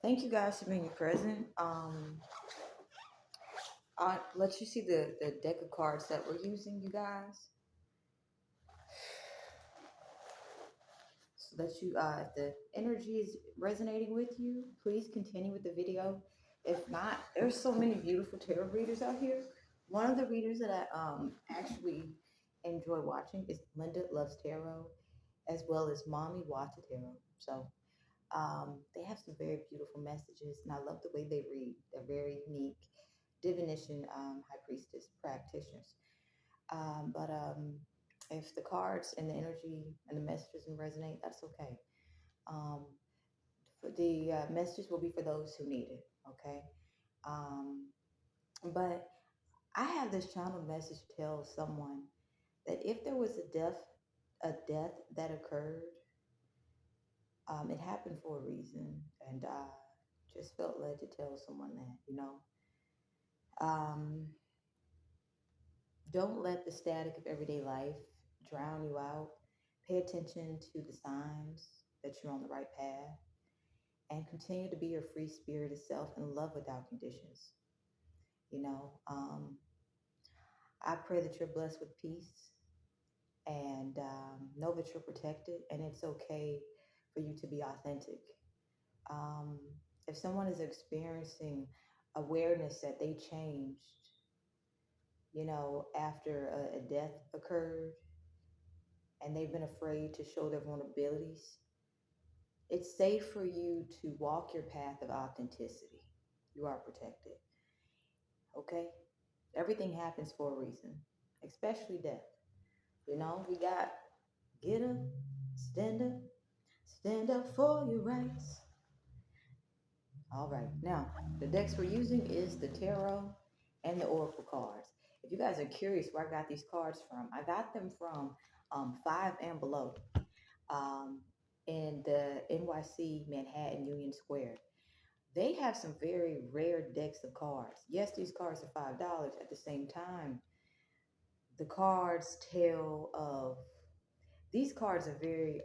Thank you guys for being present. I'll let you see the deck of cards that we're using, you guys, so that if the energy is resonating with you, please continue with the video. If not, there's so many beautiful tarot readers out here. One of the readers that I actually enjoy watching is Linda Loves Tarot, as well as Mommy Watch Tarot. So they have some very beautiful messages, and I love the way they read. They're very unique divination high priestess practitioners. But if the cards and the energy and the messages don't resonate, that's okay. Um, the messages will be for those who need it. Okay. Um, but I have this channel message to tell someone that if there was a death that occurred, it happened for a reason, and just felt led to tell someone that. Um, Don't let the static of everyday life drown you out. Pay attention to the signs that you're on the right path and continue to be your free spirited self and love without conditions. You know, um, I pray that you're blessed with peace and know that you're protected and it's okay for you to be authentic. Um, if someone is experiencing awareness that they changed, after a death occurred, and they've been afraid to show their vulnerabilities, it's safe for you to walk your path of authenticity. You are protected. Okay? Everything happens for a reason, especially death. We got get up, stand up for your rights. All right. Now, the decks we're using is the tarot and the oracle cards. If you guys are curious where I got these cards from, I got them from Five and Below. um, in the NYC Manhattan Union Square. They have some very rare decks of cards. Yes, these cards are $5. At the same time, the cards tell of these cards are very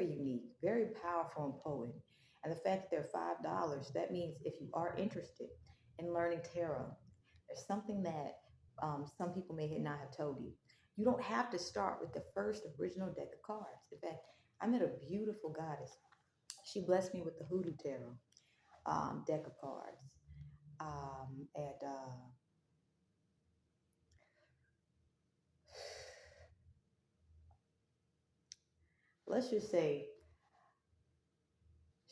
unique, very powerful and potent. And the fact that they're $5, that means if you are interested in learning tarot, there's something that some people may not have told you. You don't have to start with the first original deck of cards. In fact, I met a beautiful goddess. She blessed me with the Hoodoo Tarot deck of cards. And let's just say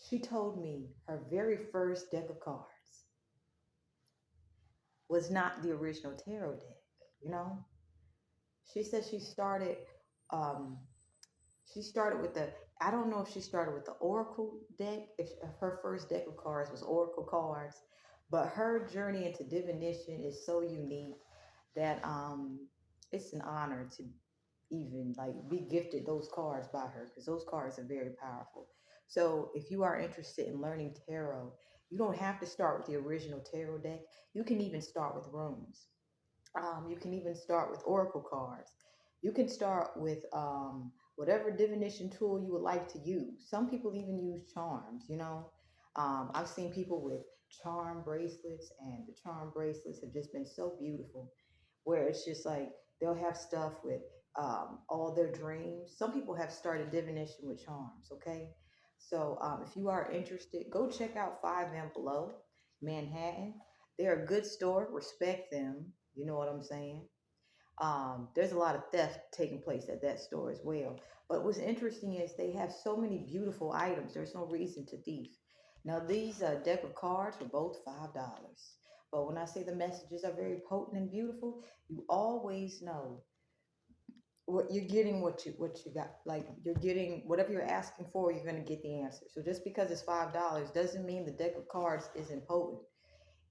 she told me her very first deck of cards was not the original tarot deck, you know? She said um, she started with I don't know if she started with the Oracle deck, if her first deck of cards was Oracle cards, but her journey into divination is so unique that it's an honor to even like be gifted those cards by her because those cards are very powerful. So if you are interested in learning tarot, you don't have to start with the original tarot deck. You can even start with runes. You can even start with oracle cards. You can start with whatever divination tool you would like to use. Some people even use charms. I've seen people with charm bracelets, and the charm bracelets have just been so beautiful, where it's just like they'll have stuff with all their dreams. Some people have started divination with charms, okay? So if you are interested, go check out Five and Below, Manhattan. They're a good store, respect them. You know what I'm saying? There's a lot of theft taking place at that store as well. But what's interesting is they have so many beautiful items. There's no reason to thief. Now, these deck of cards were both $5. But when I say the messages are very potent and beautiful, you always know what you're getting, what you got. Like you're getting whatever you're asking for, you're going to get the answer. So just because it's $5 doesn't mean the deck of cards isn't potent.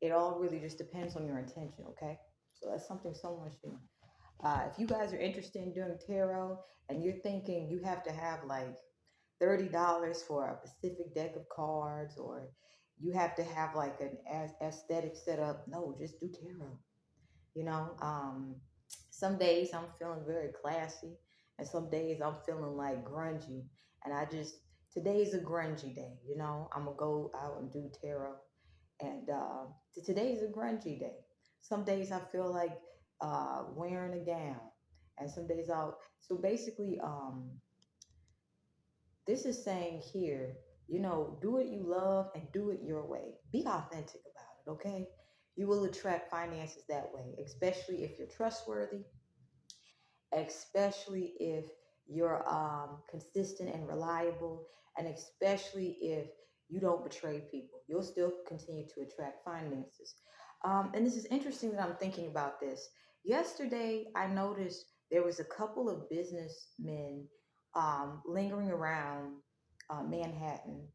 It all really just depends on your intention, okay? So that's something someone should. If you guys are interested in doing tarot and you're thinking you have to have like $30 for a specific deck of cards, or you have to have like an aesthetic setup, no, just do tarot. You know, some days I'm feeling very classy, and some days I'm feeling like grungy, and I just today's a grungy day. You know, I'm gonna go out and do tarot, and today's a grungy day. Some days I feel like wearing a gown, and some days I'll. So basically, this is saying here, you know, do what you love and do it your way. Be authentic about it, okay? You will attract finances that way, especially if you're trustworthy, especially if you're consistent and reliable, and especially if you don't betray people. You'll still continue to attract finances. And this is interesting that I'm thinking about this. Yesterday, I noticed there was a couple of businessmen lingering around Manhattan,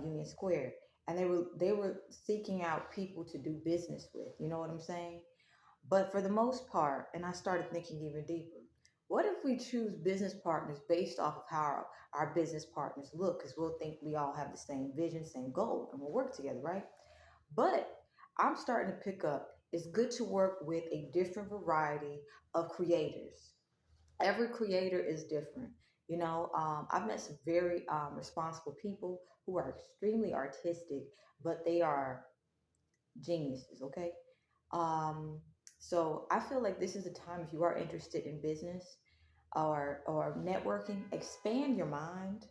Union Square, and they were seeking out people to do business with. You know what I'm saying? But for the most part, and I started thinking even deeper, what if we choose business partners based off of how our business partners look? Because we'll think we all have the same vision, same goal, and we'll work together, right? But I'm starting to pick up it's good to work with a different variety of creators. Every creator is different. You know, I've met some very responsible people who are extremely artistic, but they are geniuses, okay? Um, so I feel like this is a time if you are interested in business or networking, expand your mind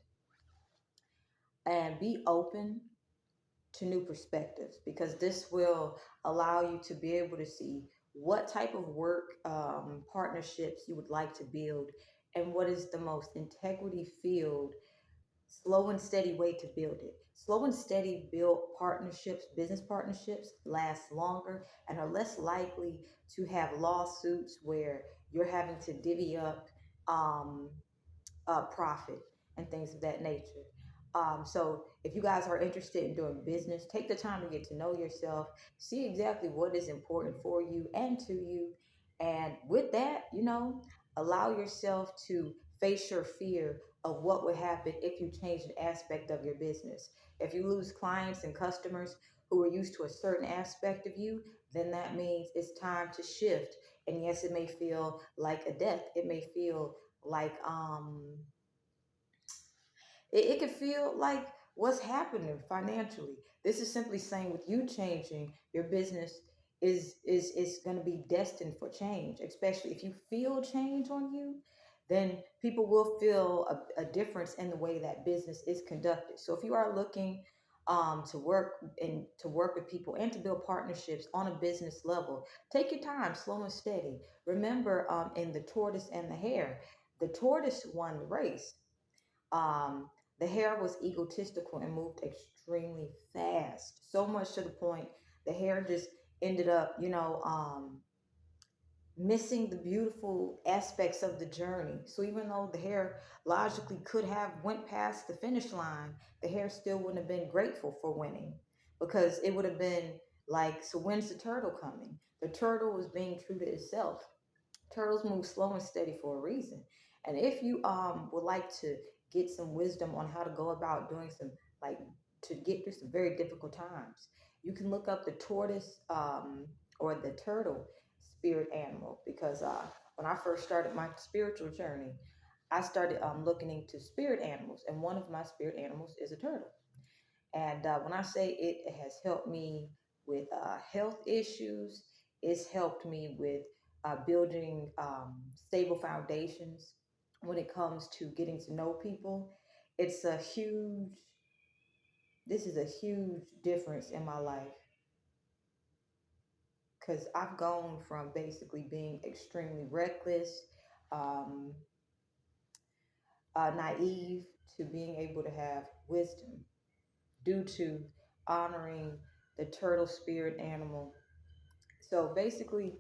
and be open to new perspectives because this will allow you to be able to see what type of work partnerships you would like to build and what is the most integrity filled slow and steady way to build it. Slow and steady built partnerships, business partnerships last longer and are less likely to have lawsuits where you're having to divvy up um, profit and things of that nature. So, if you guys are interested in doing business, take the time to get to know yourself, see exactly what is important for you and to you. And with that, you know, allow yourself to face your fear of what would happen if you change an aspect of your business. If you lose clients and customers who are used to a certain aspect of you, then that means it's time to shift. And yes, it may feel like a death. It may feel like it could feel like what's happening financially. This is simply saying with you changing, your business is going to be destined for change, especially if you feel change on you, then people will feel a difference in the way that business is conducted. So if you are looking to work with people and to build partnerships on a business level, take your time, slow and steady. Remember, in the tortoise and the hare, the tortoise won the race. um, the hare was egotistical and moved extremely fast, so much to the point the hare just ended up, missing the beautiful aspects of the journey. So even though the hare logically could have went past the finish line, the hare still wouldn't have been grateful for winning because it would have been like, so when's the turtle coming? The turtle was being true to itself. Turtles move slow and steady for a reason. And if you would like to get some wisdom on how to go about doing some like to get through some very difficult times, you can look up the tortoise or the turtle spirit animal because when I first started my spiritual journey, I started looking into spirit animals, and one of my spirit animals is a turtle. And when I say it has helped me with health issues, it's helped me with building stable foundations when it comes to getting to know people. It's a huge, this is a huge difference in my life because I've gone from basically being extremely reckless, um, naive, to being able to have wisdom due to honoring the turtle spirit animal. So basically,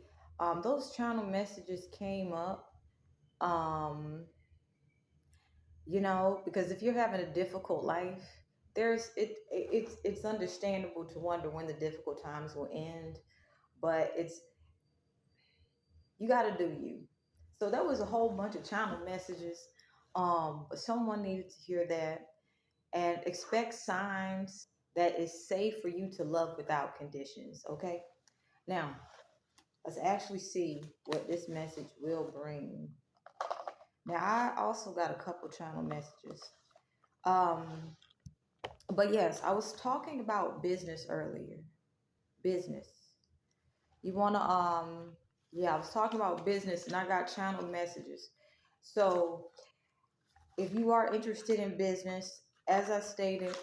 those channel messages came up, um, because if you're having a difficult life, it's understandable to wonder when the difficult times will end, but it's you got to do you. So there was a whole bunch of channel messages, but someone needed to hear that and expect signs that it's safe for you to love without conditions. Okay, now let's actually see what this message will bring. Now, I also got a couple channel messages. Um, but yes, I was talking about business earlier. Business. You wanna yeah, I was talking about business and I got channeled messages. So if you are interested in business, as I stated,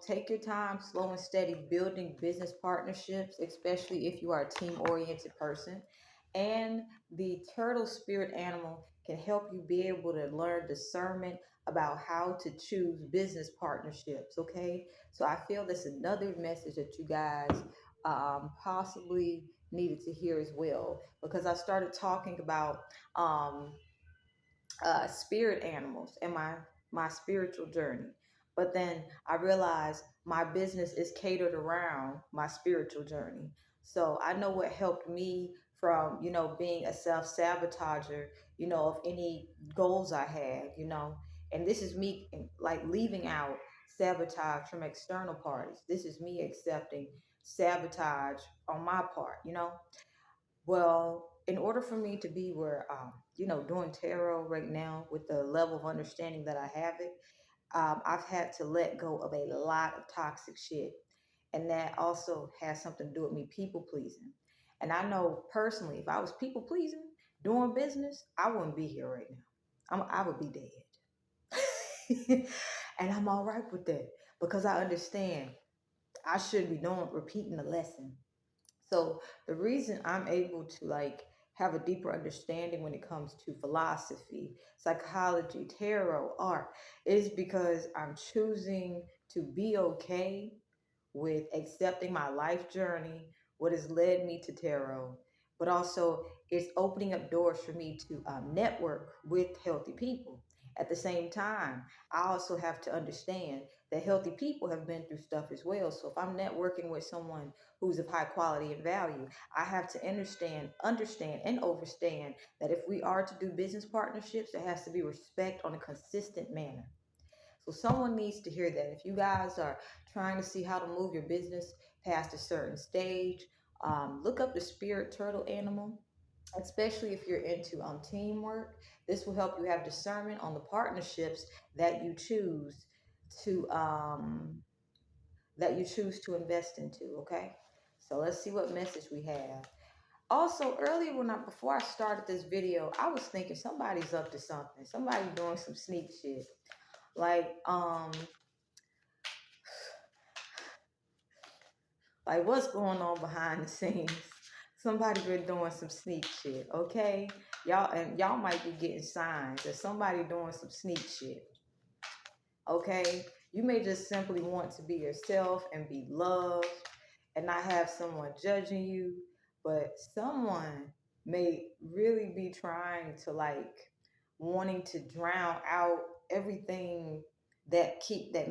take your time, slow and steady, building business partnerships, especially if you are a team oriented person. And the turtle spirit animal can help you be able to learn discernment about how to choose business partnerships. Okay. So I feel that's another message that you guys possibly needed to hear as well, because I started talking about um, spirit animals and my spiritual journey. But then I realized my business is catered around my spiritual journey. So I know what helped me from, being a self-sabotager, of any goals I had, and this is me like leaving out sabotage from external parties. This is me accepting sabotage on my part, well, in order for me to be where, doing tarot right now with the level of understanding that I have it, I've had to let go of a lot of toxic shit. And that also has something to do with me people pleasing. And I know personally, if I was people pleasing doing business, I wouldn't be here right now. I would be dead. And I'm all right with that because I understand I should be doing repeating the lesson. So the reason I'm able to like have a deeper understanding when it comes to philosophy, psychology, tarot, art is because I'm choosing to be okay with accepting my life journey, what has led me to tarot, but also it's opening up doors for me to network with healthy people. At the same time, I also have to understand that healthy people have been through stuff as well. So if I'm networking with someone who's of high quality and value, I have to understand, and overstand that if we are to do business partnerships, there has to be respect on a consistent manner. So someone needs to hear that. If you guys are trying to see how to move your business past a certain stage, look up the spirit turtle animal, especially if you're into teamwork. This will help you have discernment on the partnerships that you choose to invest into. Okay, so let's see what message we have. Also, earlier before I started this video, I was thinking somebody's up to something. Somebody doing some sneak shit. Like like what's going on behind the scenes? Somebody been doing some sneak shit, okay? Y'all might be getting signs that somebody doing some sneak shit, okay? You may just simply want to be yourself and be loved and not have someone judging you, but someone may really be trying to like wanting to drown out everything that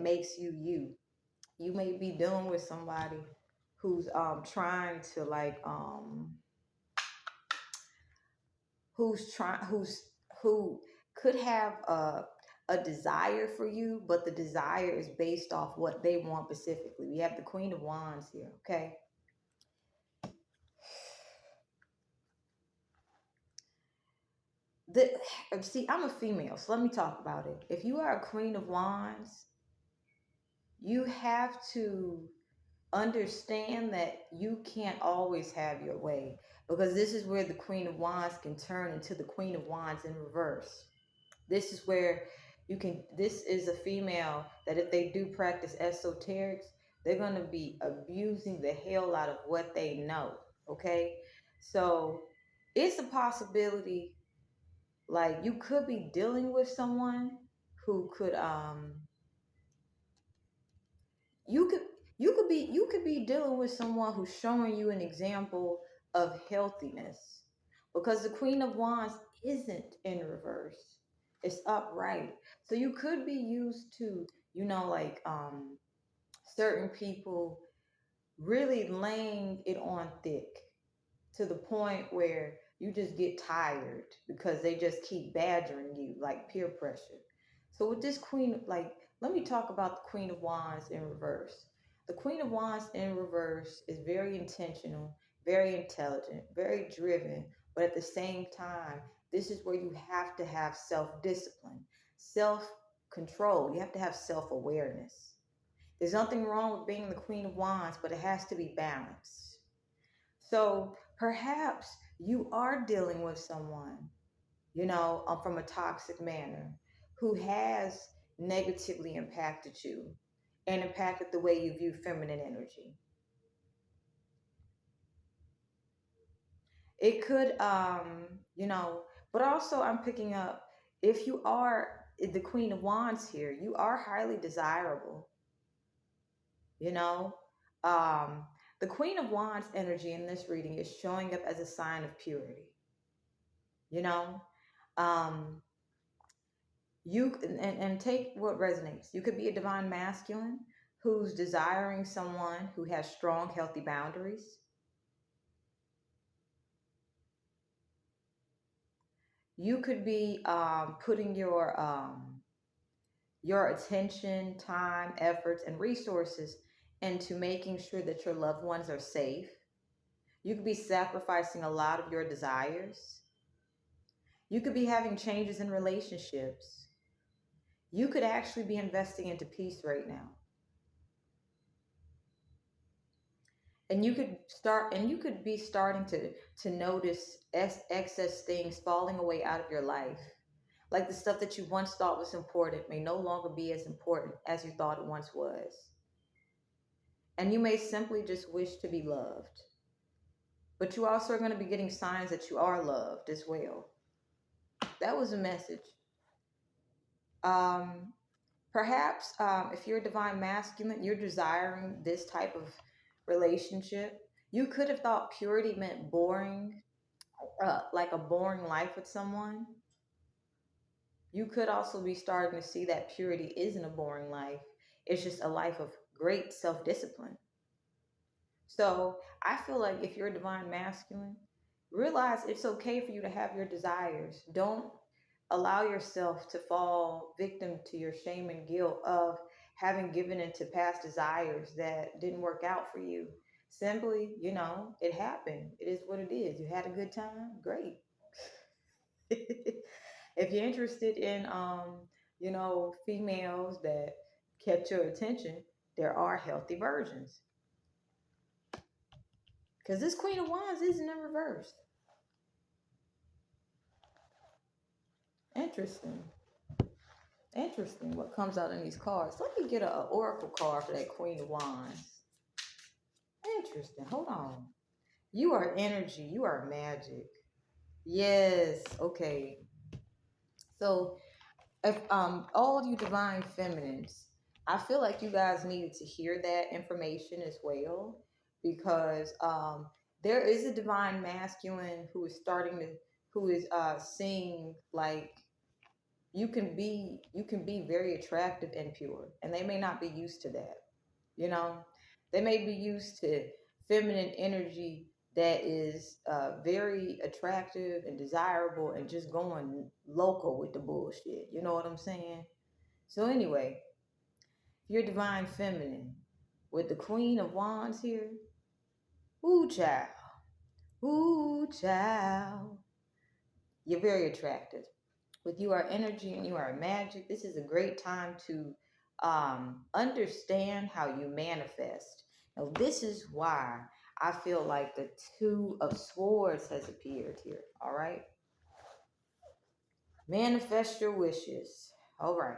makes you you. You may be dealing with somebody who's trying to like who could have a desire for you, but the desire is based off what they want specifically. We have the Queen of Wands here, okay? The See, I'm a female, so let me talk about it. If you are a Queen of Wands, you have to understand that you can't always have your way, because this is where the Queen of Wands can turn into the Queen of Wands in reverse. This is where this is a female that if they do practice esoterics, they're going to be abusing the hell out of what they know. Okay. So it's a possibility, like you could be dealing with someone who could, you could, you could be dealing with someone who's showing you an example of healthiness, because the Queen of Wands isn't in reverse, it's upright. So you could be used to, like certain people really laying it on thick to the point where you just get tired because they just keep badgering you like peer pressure. So with this queen, like, let me talk about the Queen of Wands in reverse. The Queen of Wands in reverse is very intentional, very intelligent, very driven, but at the same time, this is where you have to have self discipline, self control. You have to have self-awareness. There's nothing wrong with being the Queen of Wands, but it has to be balanced. So perhaps you are dealing with someone, from a toxic manner who has negatively impacted you and impacted the way you view feminine energy. It could, but also I'm picking up, if you are the Queen of Wands here, you are highly desirable, you know. Um, the Queen of Wands energy in this reading is showing up as a sign of purity, you know. Um, and take what resonates. You could be a divine masculine who's desiring someone who has strong, healthy boundaries. You could be putting your attention, time, efforts, and resources into making sure that your loved ones are safe. You could be sacrificing a lot of your desires. You could be having changes in relationships. You could actually be investing into peace right now. And you could be starting to notice excess things falling away out of your life. Like the stuff that you once thought was important may no longer be as important as you thought it once was. And you may simply just wish to be loved. But you also are going to be getting signs that you are loved as well. That was a message. Um, Perhaps if you're a divine masculine, you're desiring this type of relationship. You could have thought purity meant boring, like a boring life with someone. You could also be starting to see that purity isn't a boring life. It's just a life of great self discipline. So I feel like if you're a divine masculine, realize it's okay for you to have your desires. Don't allow yourself to fall victim to your shame and guilt of having given into past desires that didn't work out for you. Simply, it happened. It is what it is. You had a good time? Great. If you're interested in females that kept your attention, there are healthy versions. Because this Queen of Wands isn't in reverse. Interesting. Interesting what comes out in these cards. Let me get an oracle card for that Queen of Wands. Interesting. Hold on. You are energy. You are magic. Yes. Okay. So if all of you divine feminines, I feel like you guys needed to hear that information as well, because there is a divine masculine who is seeing like you can be very attractive and pure, and they may not be used to that. you know they may be used to feminine energy that is very attractive and desirable and just going local with the bullshit. You know what I'm saying? So anyway, if you're divine feminine with the Queen of Wands here, ooh child, ooh child, you're very attractive. With you are energy and you are magic, this is a great time to understand how you manifest. Now, this is why I feel like the Two of Swords has appeared here. All right. Manifest your wishes. All right.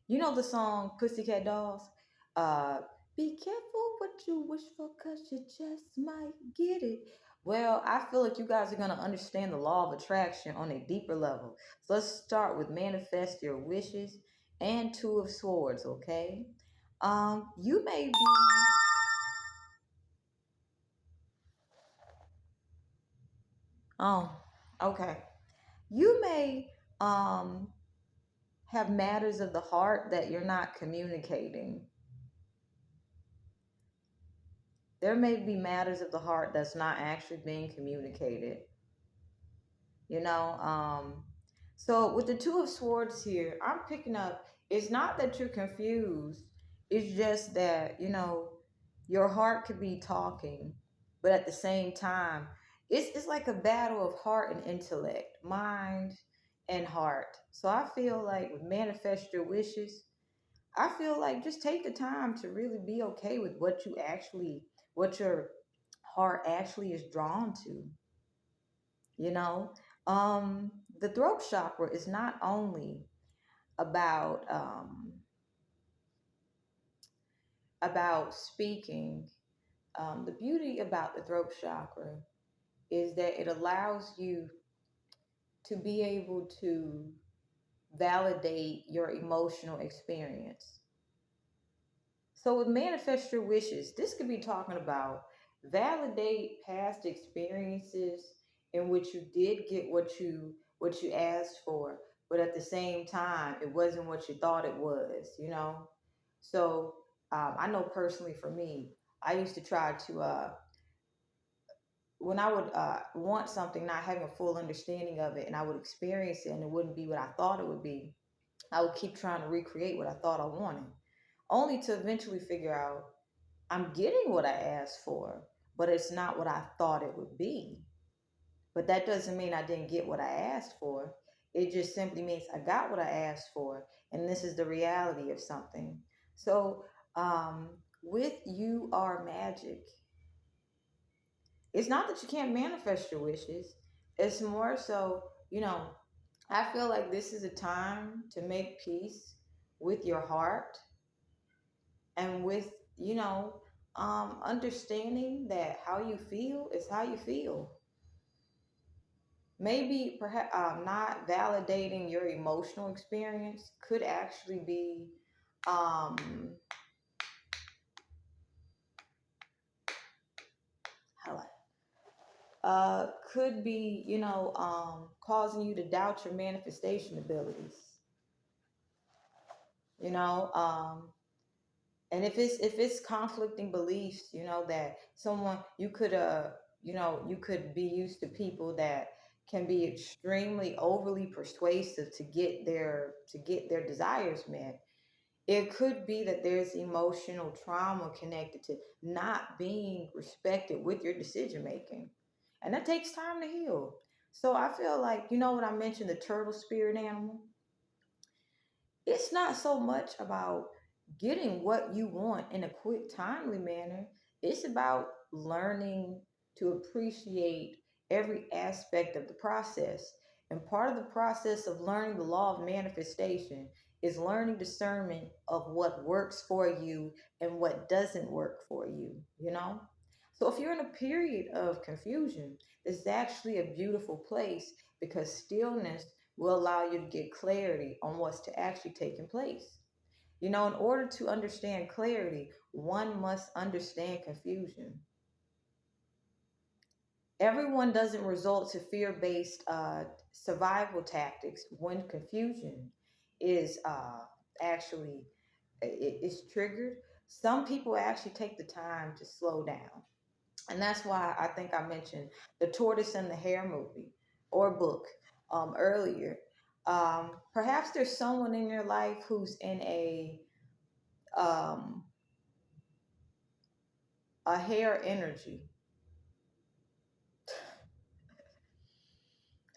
You know the song Pussycat Dolls? Uh, Be careful what you wish for, cause you just might get it. Well, I feel like you guys are going to understand the law of attraction on a deeper level. So let's start with manifest your wishes and Two of Swords, okay? You may be, oh, okay. You may um have matters of the heart that you're not communicating. There may be matters of the heart that's not actually being communicated. you know um so with the Two of Swords here, I'm picking up, it's not that you're confused, it's just that your heart could be talking, but at the same time it's like a battle of heart and intellect, mind and heart. So I feel like with manifest your wishes, I feel like just take the time to really be okay with what you actually, what your heart actually is drawn to. You know, um, the throat chakra is not only about about speaking. The beauty about the throat chakra is that it allows you to be able to validate your emotional experience. So with manifest your wishes, this could be talking about validate past experiences in which you did get what you asked for, but at the same time it wasn't what you thought it was, you know. So I know personally for me, I used to try to when I would want something, not having a full understanding of it, and I would experience it and it wouldn't be what I thought it would be, I would keep trying to recreate what I thought I wanted, only to eventually figure out I'm getting what I asked for, but it's not what I thought it would be. But that doesn't mean I didn't get what I asked for. It just simply means I got what I asked for, and this is the reality of something. So, with You Are Magic, it's not that you can't manifest your wishes. It's more so, you know, I feel like this is a time to make peace with your heart and with, you know, understanding that how you feel is how you feel. Maybe perhaps not validating your emotional experience could actually be um, how do could be, you know, causing you to doubt your manifestation abilities. You know, and if it's conflicting beliefs, you know, that someone you could you know, you could be used to people that can be extremely overly persuasive to get their desires met. It could be that there's emotional trauma connected to not being respected with your decision making, and that takes time to heal. So I feel like, you know, when I mentioned the turtle spirit animal, it's not so much about getting what you want in a quick, timely manner. It's about learning to appreciate every aspect of the process. And part of the process of learning the law of manifestation is learning discernment of what works for you and what doesn't work for you, you know? So if you're in a period of confusion, it's actually a beautiful place because stillness will allow you to get clarity on what's to actually taking place. You know, in order to understand clarity, one must understand confusion. Everyone doesn't resort to fear based survival tactics when confusion is actually is triggered. Some people actually take the time to slow down. And that's why I think I mentioned the Tortoise and the Hare movie or book earlier. Perhaps there's someone in your life who's in um, a hare energy,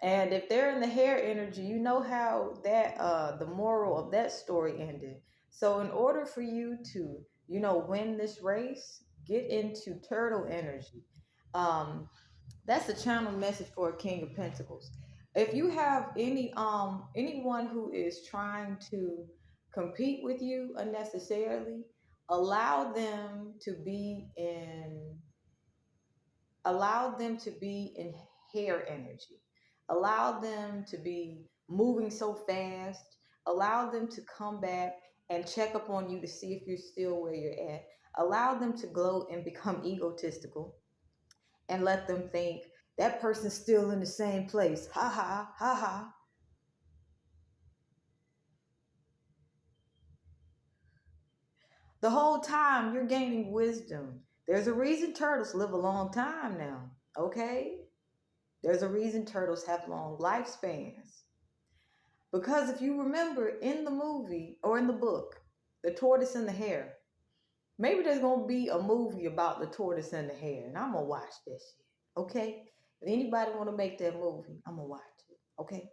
and if they're in the hare energy, you know how that the moral of that story ended. So in order for you to, you know, win this race, get into turtle energy. Um, That's the channel message for a King of Pentacles. If you have anyone who is trying to compete with you unnecessarily, allow them to be in allow them to be in hair energy. Allow them to be moving so fast. Allow them to come back and check up on you to see if you're still where you're at. Allow them to gloat and become egotistical and let them think that person's still in the same place. Ha ha, ha ha. The whole time you're gaining wisdom. There's a reason turtles live a long time now, okay? There's a reason turtles have long lifespans. Because if you remember in the movie or in the book, The Tortoise and the Hare, maybe there's going to be a movie about the tortoise and the hare, and I'm going to watch that shit, okay? If anybody want to make that movie, I'm going to watch it, okay?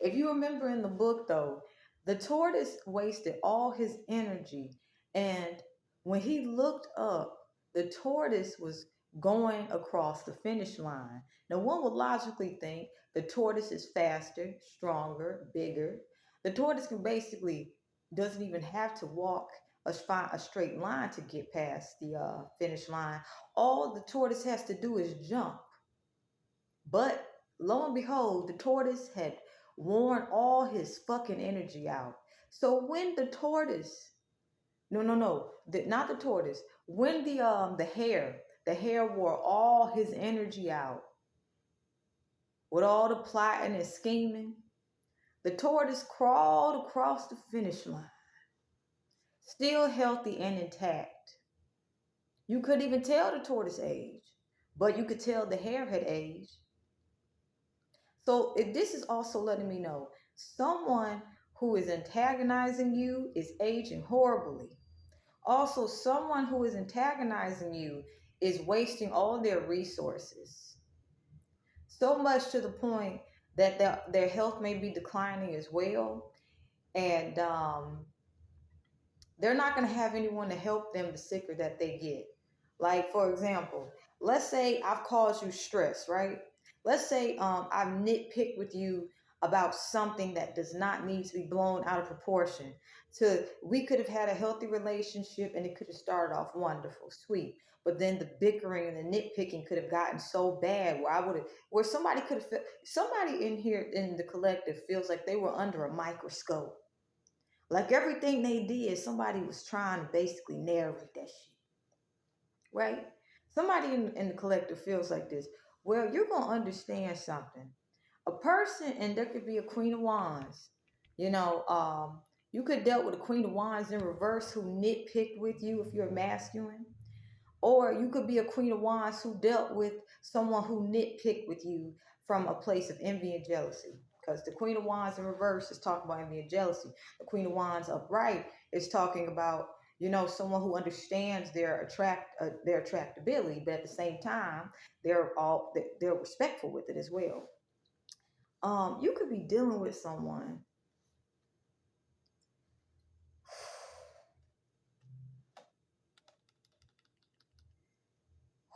If you remember in the book, though, the tortoise wasted all his energy. And when he looked up, the tortoise was going across the finish line. Now, one would logically think the tortoise is faster, stronger, bigger. The tortoise can basically doesn't even have to walk a straight line to get past the finish line. All the tortoise has to do is jump. But lo and behold, the tortoise had worn all his fucking energy out. So when the tortoise, no, no, no, not the tortoise, when the hare wore all his energy out with all the plotting and scheming, the tortoise crawled across the finish line, still healthy and intact. You couldn't even tell the tortoise age, but you could tell the hare had aged. So this is also letting me know someone who is antagonizing you is aging horribly. Also, someone who is antagonizing you is wasting all their resources. So much to the point that their health may be declining as well. And they're not going to have anyone to help them the sicker that they get. Like, for example, let's say I've caused you stress, right? Let's say I've nitpicked with you about something that does not need to be blown out of proportion. We could have had a healthy relationship and it could have started off wonderful, sweet. But then the bickering and the nitpicking could have gotten so bad where somebody could have, somebody in here in the collective feels like they were under a microscope. Like everything they did, somebody was trying to basically narrate that shit, right? Somebody in the collective feels like this. Well, you're going to understand something. A person, and there could be a Queen of Wands, you know, you could dealt with a Queen of Wands in reverse who nitpicked with you if you're masculine. Or you could be a Queen of Wands who dealt with someone who nitpicked with you from a place of envy and jealousy. Because the Queen of Wands in reverse is talking about envy and jealousy. The Queen of Wands upright is talking about, you know, someone who understands their attractability, but at the same time, they're respectful with it as well. You could be dealing with someone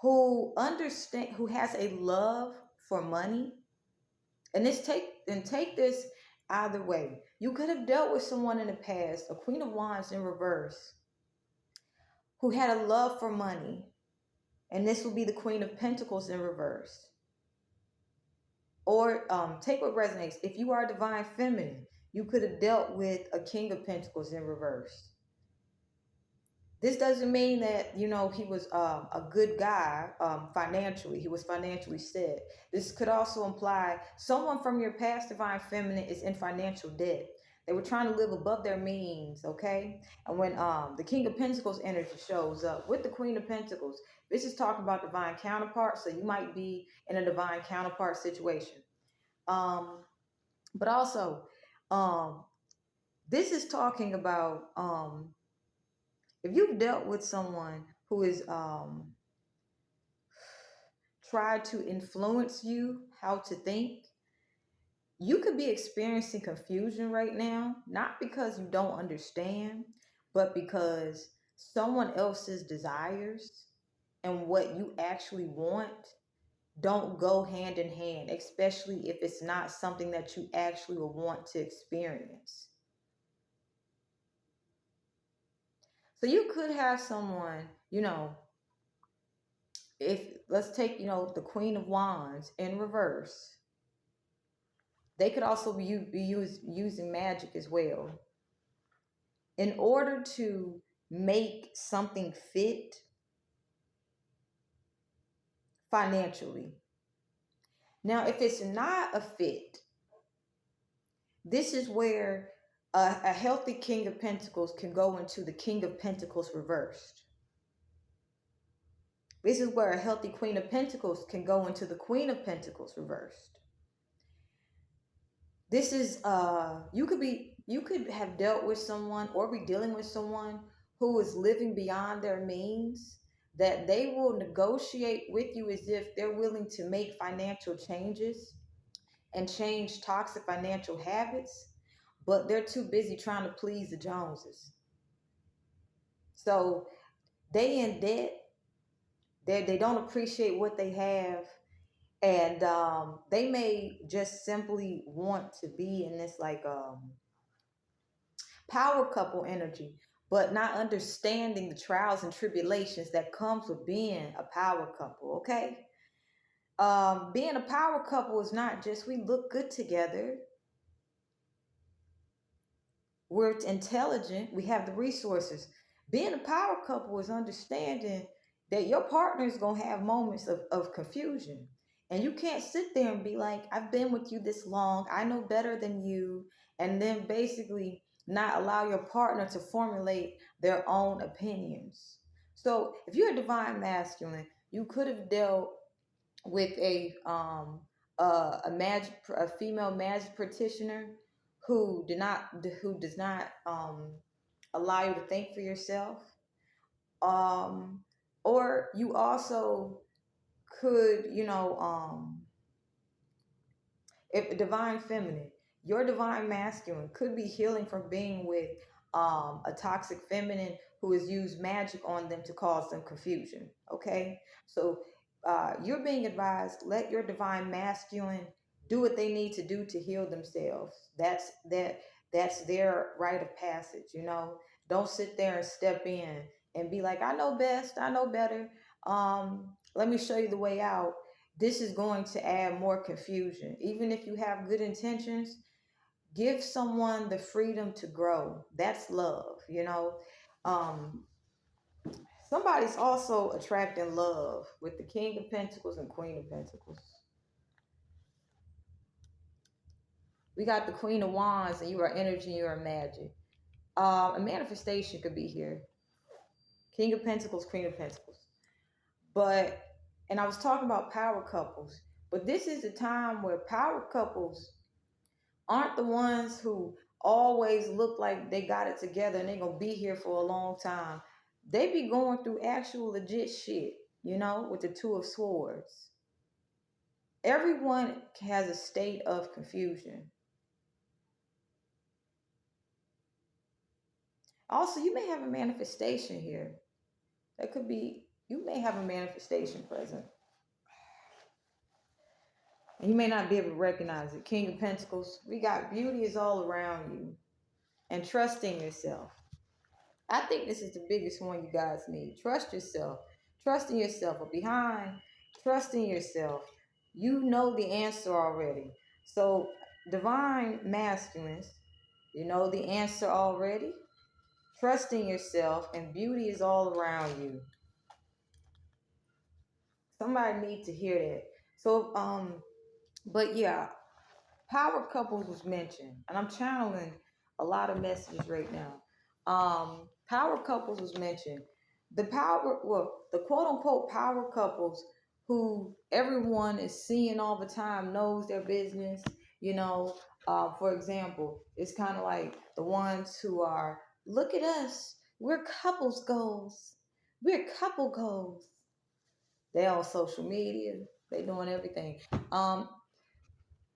who has a love for money. And take this either way. You could have dealt with someone in the past, a Queen of Wands in reverse, who had a love for money. And this will be the Queen of Pentacles in reverse. Or take what resonates. If you are divine feminine, you could have dealt with a King of Pentacles in reverse. This doesn't mean that, you know, he was a good guy financially. He was financially set. This could also imply someone from your past divine feminine is in financial debt. They were trying to live above their means, okay? And when the King of Pentacles energy shows up with the Queen of Pentacles, this is talking about divine counterparts. So you might be in a divine counterpart situation. But also, this is talking about if you've dealt with someone who is tried to influence you how to think, you could be experiencing confusion right now, not because you don't understand, but because someone else's desires and what you actually want don't go hand in hand, especially if it's not something that you actually will want to experience. So you could have someone, you know, if let's take, you know, the Queen of Wands in reverse. They could also be using magic as well. In order to make something fit financially. Now, if it's not a fit, this is where a healthy King of Pentacles can go into the King of Pentacles reversed. This is where a healthy Queen of Pentacles can go into the Queen of Pentacles reversed. This is you could have dealt with someone or be dealing with someone who is living beyond their means, that they will negotiate with you as if they're willing to make financial changes. and change toxic financial habits, but they're too busy trying to please the Joneses. So they in debt. They don't appreciate what they have, and they may just simply want to be in this like power couple energy, but not understanding the trials and tribulations that comes with being a power couple. Okay, being a power couple is not just we look good together. We're intelligent. We have the resources. Being a power couple is understanding that your partner is going to have moments of confusion. And you can't sit there and be like, I've been with you this long. I know better than you. And then basically not allow your partner to formulate their own opinions. So if you're a divine masculine, you could have dealt with a female magic practitioner who does not allow you to think for yourself, um or you also could, if divine feminine, your divine masculine could be healing from being with a toxic feminine who has used magic on them to cause them confusion. Okay, so you're being advised, let your divine masculine do what they need to do to heal themselves. That's their rite of passage. Don't sit there and step in and be like, I know best, I know better, let me show you the way out. This is going to add more confusion. Even if you have good intentions, give someone the freedom to grow. That's love. Um, Somebody's also attracting love with the King of Pentacles and Queen of Pentacles. We got the Queen of Wands, and you are energy, you are magic. A manifestation could be here. King of Pentacles, Queen of Pentacles. And I was talking about power couples, but this is a time where power couples aren't the ones who always look like they got it together and they're going to be here for a long time. They be going through actual legit shit, with the Two of Swords. Everyone has a state of confusion. Also, you may have a manifestation here. That could be, you may have a manifestation present. And you may not be able to recognize it. King of Pentacles, we got beauty is all around you. And trusting yourself. I think this is the biggest one you guys need. Trust yourself. Trusting yourself. But behind trusting yourself, you know the answer already. So, divine masculines, you know the answer already. Trusting yourself, and beauty is all around you. Somebody needs to hear that. So, but yeah, power couples was mentioned, and I'm channeling a lot of messages right now. Power couples was mentioned. The quote unquote power couples who everyone is seeing all the time, knows their business. For example, it's kind of like the ones who are, look at us, we're couples goals, we're couple goals. They on social media, they doing everything.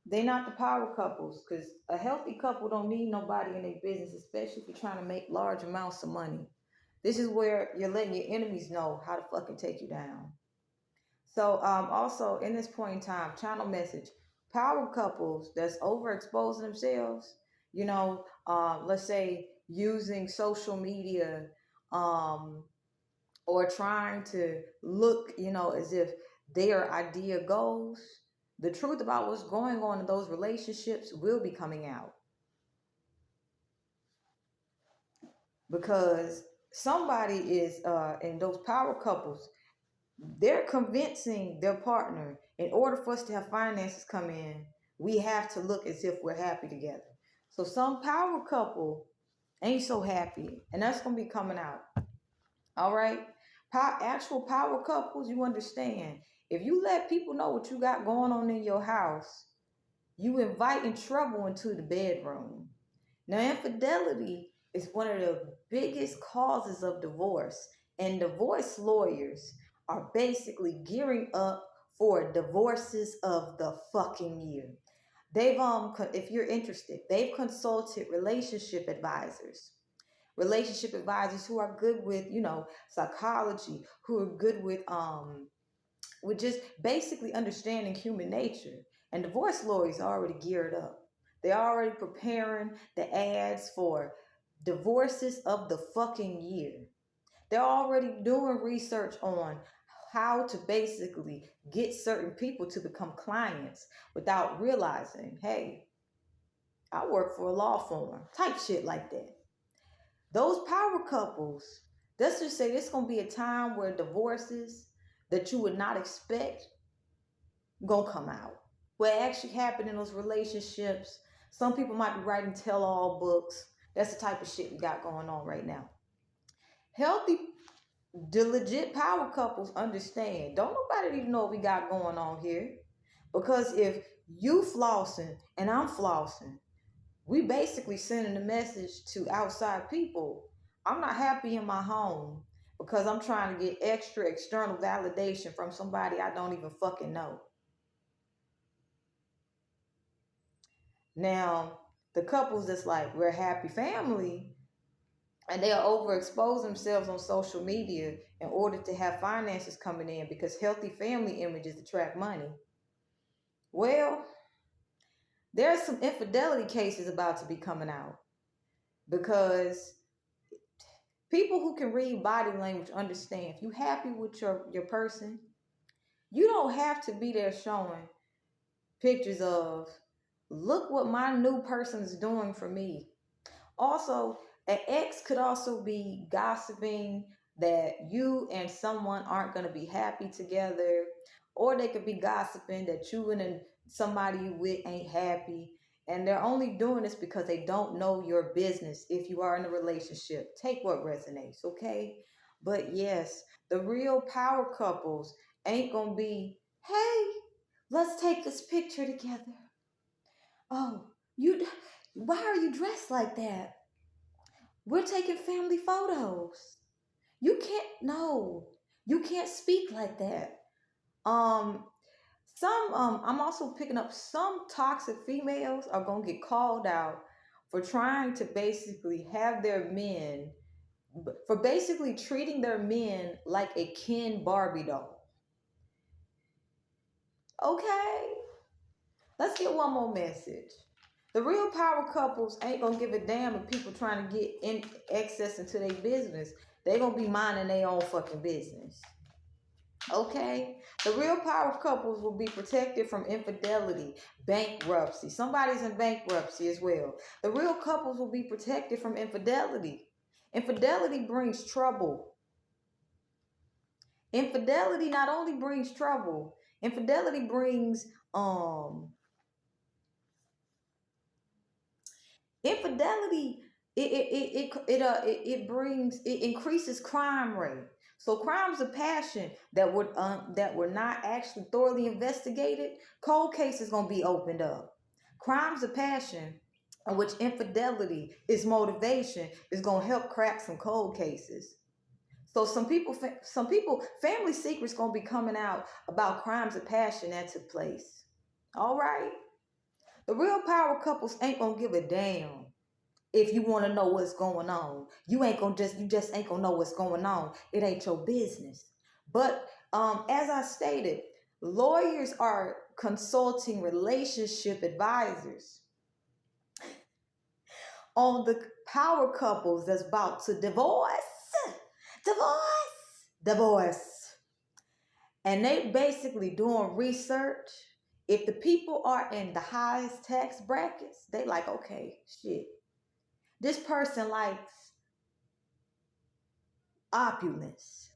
They're not the power couples, because a healthy couple don't need nobody in their business, especially if you're trying to make large amounts of money. This is where you're letting your enemies know how to fucking take you down. So also in this point in time, channel message, power couples that's overexposing themselves, let's say using social media, or trying to look, as if their idea goes, the truth about what's going on in those relationships will be coming out. Because somebody is, in those power couples, they're convincing their partner, in order for us to have finances come in, we have to look as if we're happy together. So some power couple ain't so happy, and that's going to be coming out. All right? Actual power couples, you understand. If you let people know what you got going on in your house, you inviting trouble into the bedroom. Now, infidelity is one of the biggest causes of divorce, and divorce lawyers are basically gearing up for divorces of the fucking year. They've if you're interested, they've consulted relationship advisors who are good with, psychology, who are good with just basically understanding human nature. And divorce lawyers are already geared up. They're already preparing the ads for divorces of the fucking year. They're already doing research on how to basically get certain people to become clients without realizing, hey, I work for a law firm, type shit like that. Those power couples, let's just say there's going to be a time where divorces that you would not expect gonna come out. What actually happened in those relationships, some people might be writing tell-all books. That's the type of shit we got going on right now. Healthy, the legit power couples understand. Don't nobody even know what we got going on here. Because if you flossing and I'm flossing, we basically sending a message to outside people. I'm not happy in my home because I'm trying to get extra external validation from somebody I don't even fucking know. Now, the couples that's like, we're a happy family, and they'll overexpose themselves on social media in order to have finances coming in because healthy family images attract money. Well, there's some infidelity cases about to be coming out because people who can read body language understand if you're happy with your person, you don't have to be there showing pictures of, look what my new person is doing for me. Also, an ex could also be gossiping that you and someone aren't going to be happy together, or they could be gossiping that you and somebody you with ain't happy, and they're only doing this because they don't know your business if you are in a relationship. Take what resonates, okay? But yes, the real power couples ain't going to be, hey, let's take this picture together. Oh, why are you dressed like that? We're taking family photos. You can't, no, you can't speak like that. Um, I'm also picking up some toxic females are gonna get called out for trying to basically have their men, for basically treating their men like a Ken Barbie doll. Okay, let's get one more message. The real power couples ain't gonna give a damn if people trying to get in access into their business. They gonna be minding their own fucking business. Okay? The real power couples will be protected from infidelity, bankruptcy. Somebody's in bankruptcy as well. The real couples will be protected from infidelity. Infidelity brings trouble. Infidelity not only brings trouble, infidelity brings infidelity, it increases crime rate. So crimes of passion that were not actually thoroughly investigated, cold cases gonna be opened up. Crimes of passion, in which infidelity is motivation, is gonna help crack some cold cases. So some people, family secrets gonna be coming out about crimes of passion that took place. All right, the real power couples ain't gonna give a damn if you want to know what's going on. You just ain't gonna know what's going on. It ain't your business. But as I stated, lawyers are consulting relationship advisors on the power couples that's about to divorce. And they basically doing research. If the people are in the highest tax brackets, they like, okay, shit, this person likes opulence.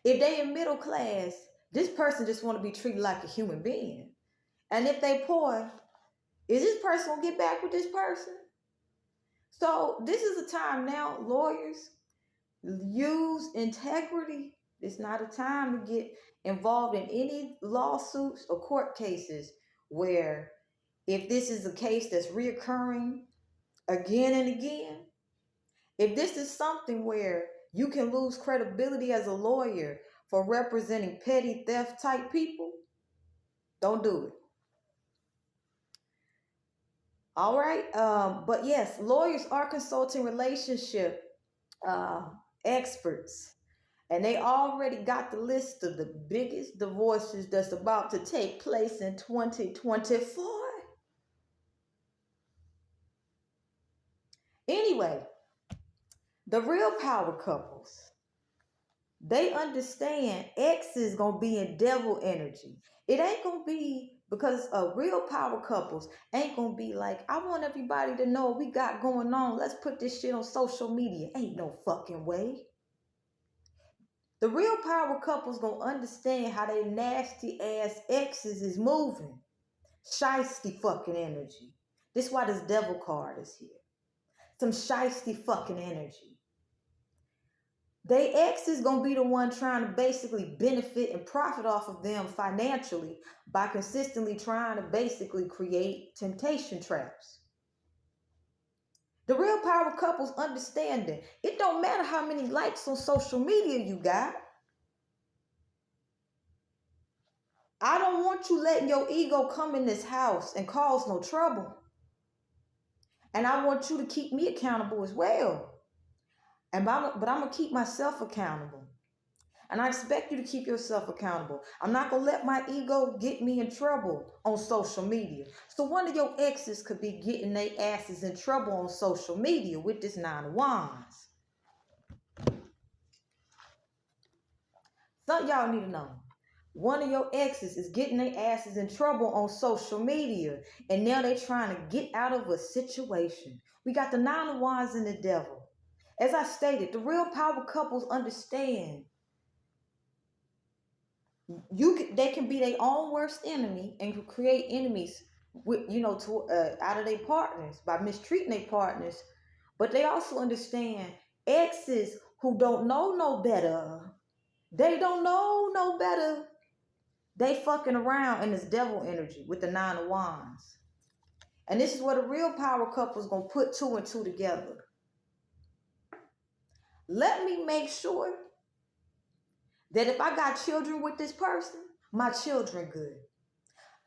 If they in middle class, this person just want to be treated like a human being. And if they poor, is this person gonna get back with this person? So this is a time now, lawyers, use integrity. It's not a time to get involved in any lawsuits or court cases where if this is a case that's reoccurring again and again, if this is something where you can lose credibility as a lawyer for representing petty theft type people, don't do it. All right. But yes, lawyers are consulting relationship uh, experts, and they already got the list of the biggest divorces that's about to take place in 2024. Anyway, the real power couples, they understand X is gonna be in devil energy. It ain't gonna be because real power couples ain't gonna be like, I want everybody to know what we got going on. Let's put this shit on social media. Ain't no fucking way. The real power couples gonna understand how they nasty ass exes is moving. Shiesty fucking energy. This is why this devil card is here. Some shiesty fucking energy. They ex is gonna be the one trying to basically benefit and profit off of them financially by consistently trying to basically create temptation traps. The real power couples understanding it don't matter how many likes on social media you got. I don't want you letting your ego come in this house and cause no trouble. And I want you to keep me accountable as well. But I'm going to keep myself accountable. And I expect you to keep yourself accountable. I'm not going to let my ego get me in trouble on social media. So one of your exes could be getting their asses in trouble on social media with this 9 of Wands. Some of y'all need to know. One of your exes is getting their asses in trouble on social media, and now they're trying to get out of a situation. We got the 9 of Wands and the devil. As I stated, the real power couples understand they can be their own worst enemy and create enemies with out of their partners by mistreating their partners. But they also understand exes who don't know no better. They don't know no better. They fucking around in this devil energy with the 9 of Wands. And this is where the real power couple is going to put 2 and 2 together. Let me make sure that if I got children with this person, my children good.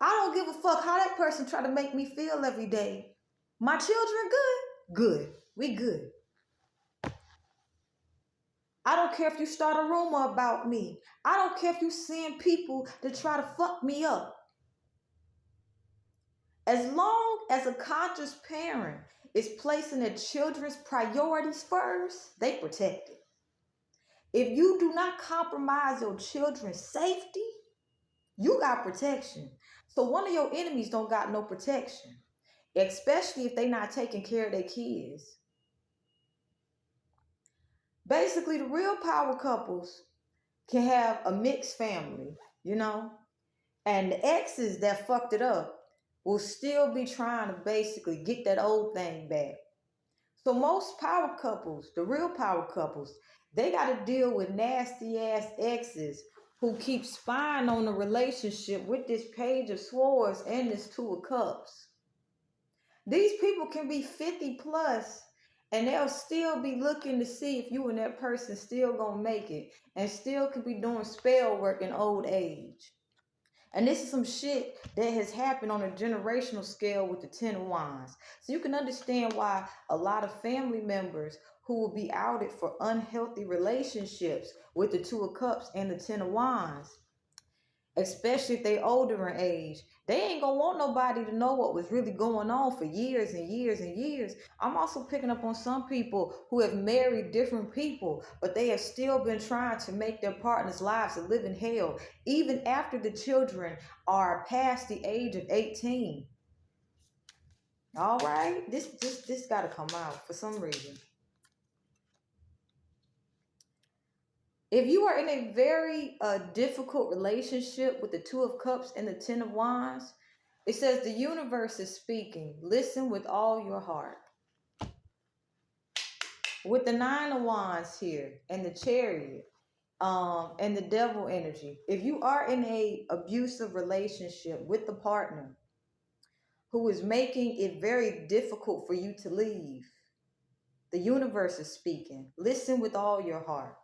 I don't give a fuck how that person try to make me feel every day. My children good? Good. We good. I don't care if you start a rumor about me. I don't care if you send people to try to fuck me up. As long as a conscious parent is placing their children's priorities first, they protect it. If you do not compromise your children's safety, you got protection. So one of your enemies don't got no protection, especially if they not taking care of their kids. Basically, the real power couples can have a mixed family, and the exes that fucked it up will still be trying to basically get that old thing back. So most power couples, the real power couples, they got to deal with nasty ass exes who keep spying on the relationship with this Page of Swords and this 2 of Cups. These people can be 50 plus and they'll still be looking to see if you and that person still gonna make it and still could be doing spell work in old age. And this is some shit that has happened on a generational scale with the 10 of Wands. So you can understand why a lot of family members who will be outed for unhealthy relationships with the 2 of Cups and the 10 of Wands, especially if they older in age, they ain't gonna want nobody to know what was really going on for years and years and years. I'm also picking up on some people who have married different people, but they have still been trying to make their partner's lives a living hell, even after the children are past the age of 18. All right, this got to come out for some reason. If you are in a very difficult relationship with the 2 of Cups and the 10 of Wands, it says the universe is speaking. Listen with all your heart. With the 9 of Wands here and the Chariot and the devil energy, if you are in a abusive relationship with the partner who is making it very difficult for you to leave, the universe is speaking. Listen with all your heart.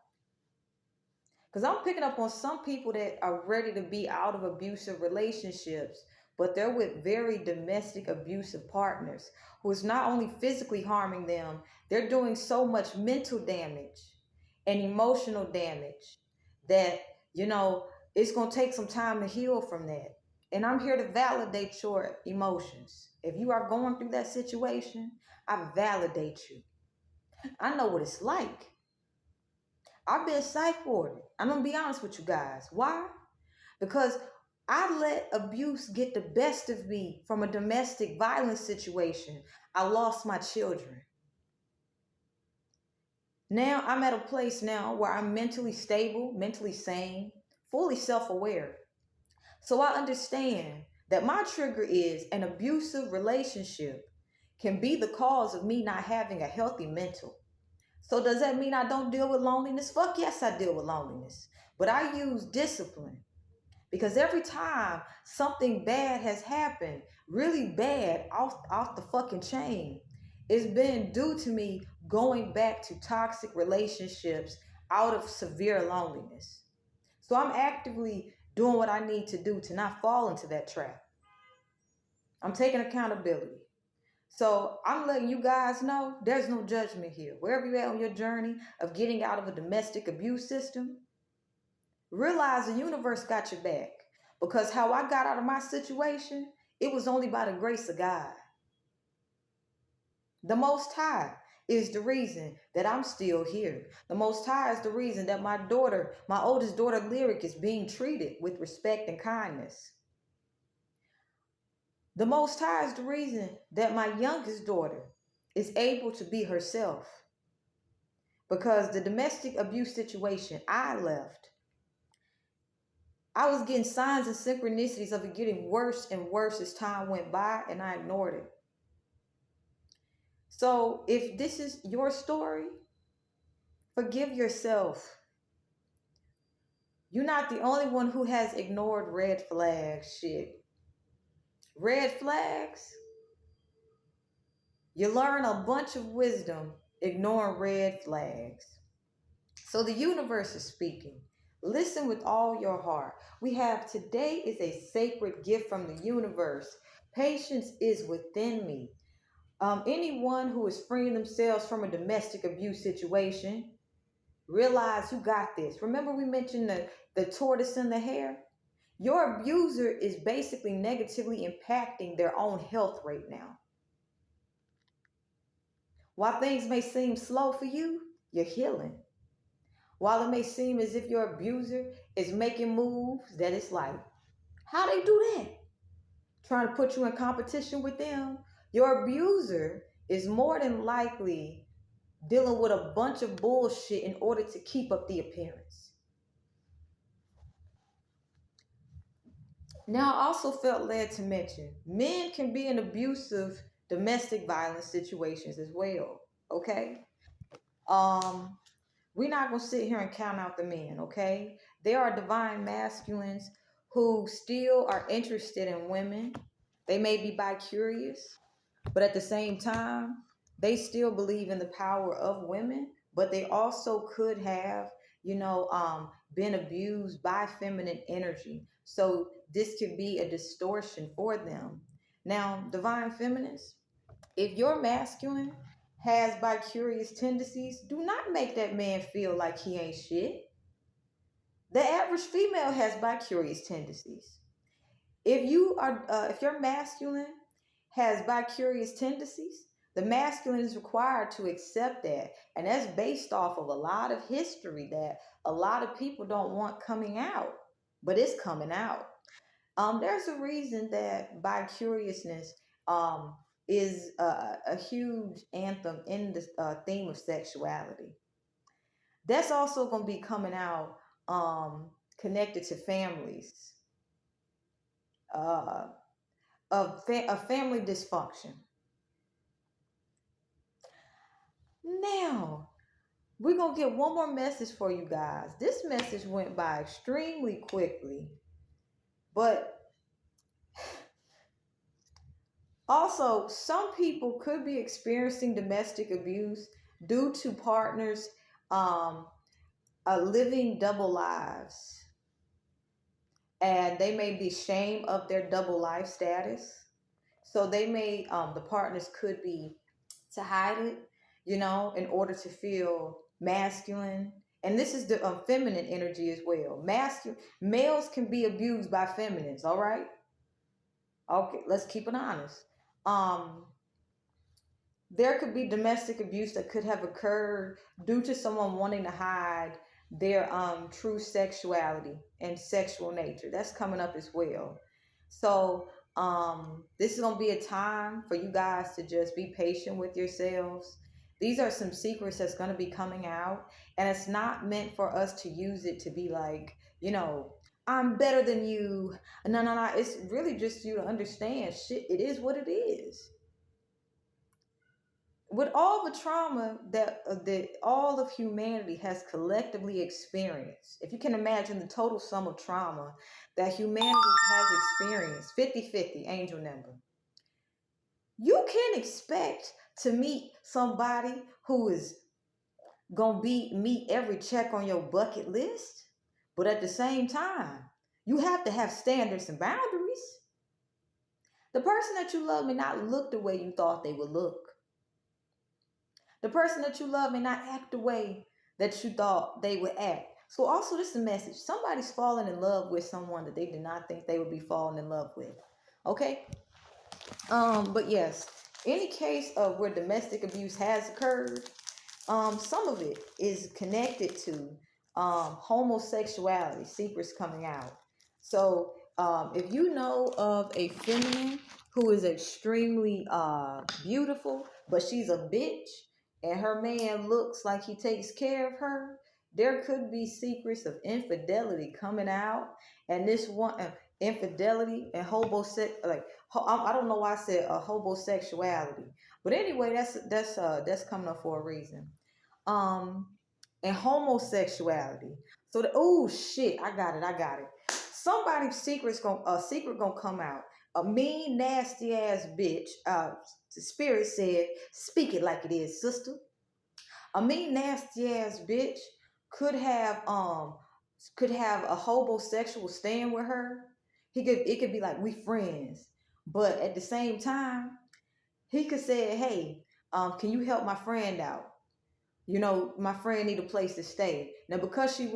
Because I'm picking up on some people that are ready to be out of abusive relationships, but they're with very domestic abusive partners who is not only physically harming them, they're doing so much mental damage and emotional damage that, you know, it's going to take some time to heal from that. And I'm here to validate your emotions. If you are going through that situation, I validate you. I know what it's like. I've been psych-warded. I'm going to be honest with you guys. Why? Because I let abuse get the best of me from a domestic violence situation. I lost my children. Now I'm at a place now where I'm mentally stable, mentally sane, fully self-aware. So I understand that my trigger is an abusive relationship can be the cause of me not having a healthy mental. So does that mean I don't deal with loneliness? Fuck yes, I deal with loneliness. But I use discipline. Because every time something bad has happened, really bad, off the fucking chain, it's been due to me going back to toxic relationships out of severe loneliness. So I'm actively doing what I need to do to not fall into that trap. I'm taking accountability. So I'm letting you guys know there's no judgment here. Wherever you're at on your journey of getting out of a domestic abuse system, realize the universe got your back. Because how I got out of my situation, it was only by the grace of God. The Most High is the reason that I'm still here. The Most High is the reason that my daughter, my oldest daughter, Lyric, is being treated with respect and kindness. The Most High is the reason that my youngest daughter is able to be herself. Because the domestic abuse situation I left, I was getting signs and synchronicities of it getting worse and worse as time went by, and I ignored it. So if this is your story, forgive yourself. You're not the only one who has ignored red flags. Shit. Red flags? You learn a bunch of wisdom ignoring red flags. So the universe is speaking. Listen with all your heart. We have today is a sacred gift from the universe. Patience is within me. Anyone who is freeing themselves from a domestic abuse situation, realize you got this. Remember we mentioned the tortoise and the hare? Your abuser is basically negatively impacting their own health right now. While things may seem slow for you, you're healing. While it may seem as if your abuser is making moves that it's like, how they do that? Trying to put you in competition with them. Your abuser is more than likely dealing with a bunch of bullshit in order to keep up the appearance. Now, I also felt led to mention men can be in abusive domestic violence situations as well. Okay? We're not gonna sit here and count out the men, okay? There are divine masculines who still are interested in women. They may be bi-curious, but at the same time, they still believe in the power of women, but they also could have, been abused by feminine energy. So this could be a distortion for them. Now, divine feminists, if your masculine has bi-curious tendencies, do not make that man feel like he ain't shit. The average female has bi-curious tendencies. If your masculine has bi-curious tendencies, the masculine is required to accept that. And that's based off of a lot of history that a lot of people don't want coming out, but it's coming out. There's a reason that bi-curiousness is a huge anthem in the theme of sexuality. That's also going to be coming out connected to families, uh, of family dysfunction. Now, we're going to get one more message for you guys. This message went by extremely quickly, but also, some people could be experiencing domestic abuse due to partners living double lives. and they may be ashamed of their double life status. So they may, the partners could be to hide it, in order to feel masculine. And this is the feminine energy as well. Masculine males can be abused by feminines. All right, okay, let's keep it honest. Um, there could be domestic abuse that could have occurred due to someone wanting to hide their true sexuality and sexual nature. That's coming up as well. So this is going to be a time for you guys to just be patient with yourselves. These are some secrets that's going to be coming out, and it's not meant for us to use it to be like, I'm better than you. No, no, no. It's really just you to understand shit. It is what it is. With all the trauma that all of humanity has collectively experienced, if you can imagine the total sum of trauma that humanity has experienced, 50-50 angel number, you can expect to meet somebody who is gonna meet every check on your bucket list, but at the same time, you have to have standards and boundaries. The person that you love may not look the way you thought they would look. The person that you love may not act the way that you thought they would act. So also this is a message. Somebody's falling in love with someone that they did not think they would be falling in love with. Okay? But yes, any case of where domestic abuse has occurred, some of it is connected to homosexuality, secrets coming out. So if you know of a feminine who is extremely beautiful, but she's a bitch, and her man looks like he takes care of her, there could be secrets of infidelity coming out. And this one, infidelity and I don't know why I said homosexuality, but anyway, that's coming up for a reason. Um, and homosexuality. So oh shit, I got it. Somebody's secret gonna come out. A mean, nasty ass bitch. The spirit said, "Speak it like it is, sister." A mean, nasty ass bitch could have a homosexual staying with her. It could be like we friends, but at the same time, he could say, "Hey, can you help my friend out? My friend need a place to stay." Now, because she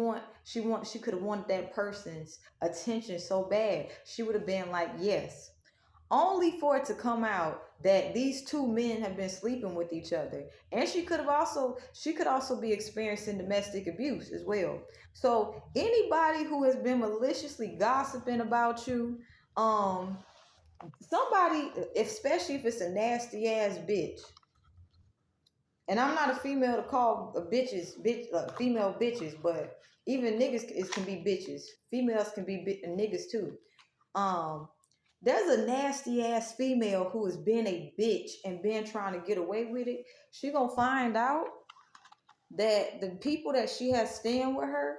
could have wanted that person's attention so bad, she would have been like, yes. Only for it to come out that these two men have been sleeping with each other. And she could also be experiencing domestic abuse as well. So anybody who has been maliciously gossiping about you, somebody, especially if it's a nasty ass bitch, and I'm not a female to call female bitches, but even niggas can be bitches. Females can be niggas too. There's a nasty ass female who has been a bitch and been trying to get away with it. She gonna find out that the people that she has staying with her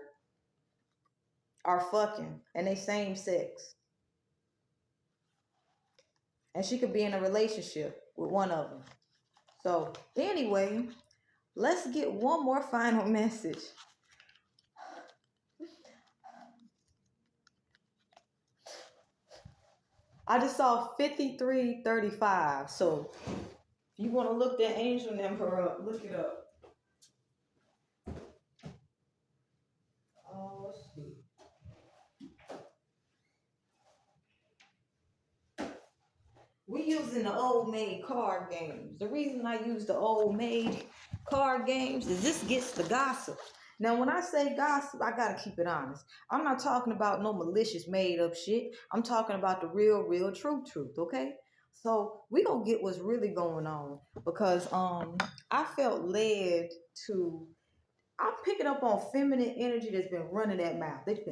are fucking and they same sex. And she could be in a relationship with one of them. So anyway, let's get one more final message. I just saw 5335. So if you want to look that angel number up, look it up. Oh, let's see. We using the old maid card games. The reason I use the old maid card games is this gets the gossip. Now, when I say gossip, I gotta keep it honest. I'm not talking about no malicious made up shit. I'm talking about the real truth, okay? So we gonna get what's really going on because I felt led to. I'm picking up on feminine energy that's been running that mouth. They've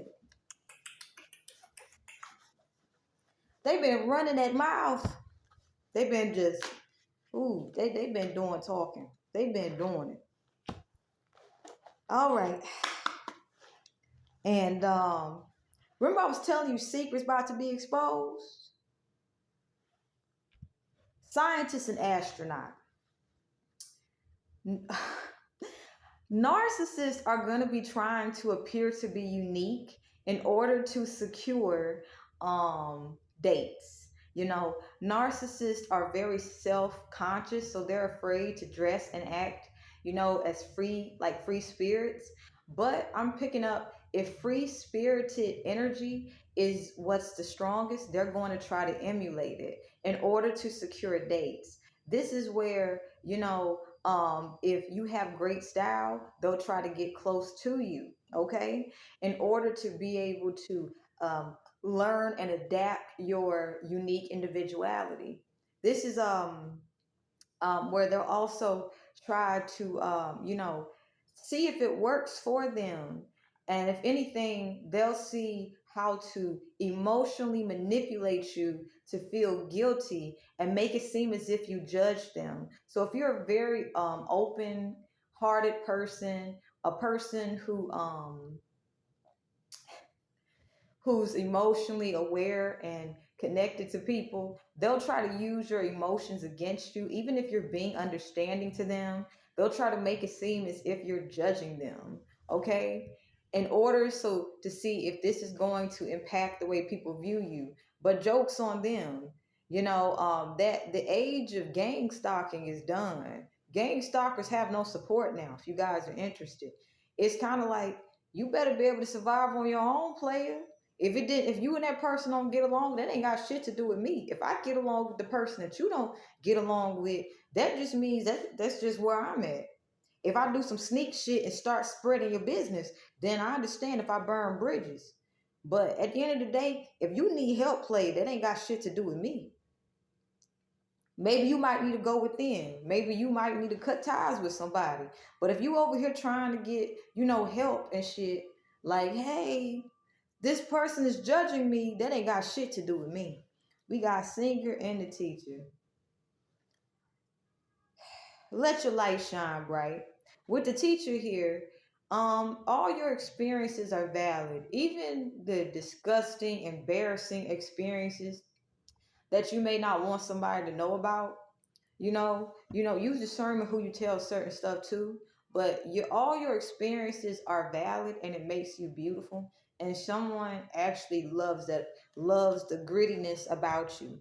been running that mouth. They've been just they've been doing talking. They've been doing it. All right. And remember I was telling you secrets about to be exposed? Scientists and astronaut. Narcissists are going to be trying to appear to be unique in order to secure dates. Narcissists are very self-conscious, so they're afraid to dress and act, as free, like free spirits. But I'm picking up, if free spirited energy is what's the strongest, they're going to try to emulate it in order to secure dates. This is where, if you have great style, they'll try to get close to you, okay? In order to be able to learn and adapt your unique individuality. This is where they'll also try to, see if it works for them. And if anything, they'll see how to emotionally manipulate you to feel guilty and make it seem as if you judge them. So if you're a very open hearted person, a person who's emotionally aware and connected to people, they'll try to use your emotions against you. Even if you're being understanding to them, they'll try to make it seem as if you're judging them, okay? In order so to see if this is going to impact the way people view you. But jokes on them. That the age of gang stalking is done. Gang stalkers have no support now, if you guys are interested. It's kind of like, you better be able to survive on your own, player. If you and that person don't get along, that ain't got shit to do with me. If I get along with the person that you don't get along with, that just means that's just where I'm at. If I do some sneak shit and start spreading your business, then I understand if I burn bridges. But at the end of the day, if you need help, play, that ain't got shit to do with me. Maybe you might need to go within. Maybe you might need to cut ties with somebody. But if you over here trying to get, help and shit, like, hey, this person is judging me, that ain't got shit to do with me. We got singer and the teacher. Let your light shine bright. With the teacher here, all your experiences are valid. Even the disgusting, embarrassing experiences that you may not want somebody to know about. Use discernment who you tell certain stuff to, but all your experiences are valid and it makes you beautiful. And someone actually loves the grittiness about you.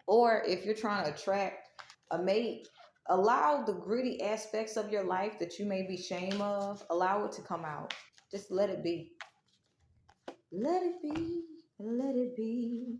Or if you're trying to attract a mate, allow the gritty aspects of your life that you may be ashamed of, allow it to come out. Just let it be. Let it be. Let it be.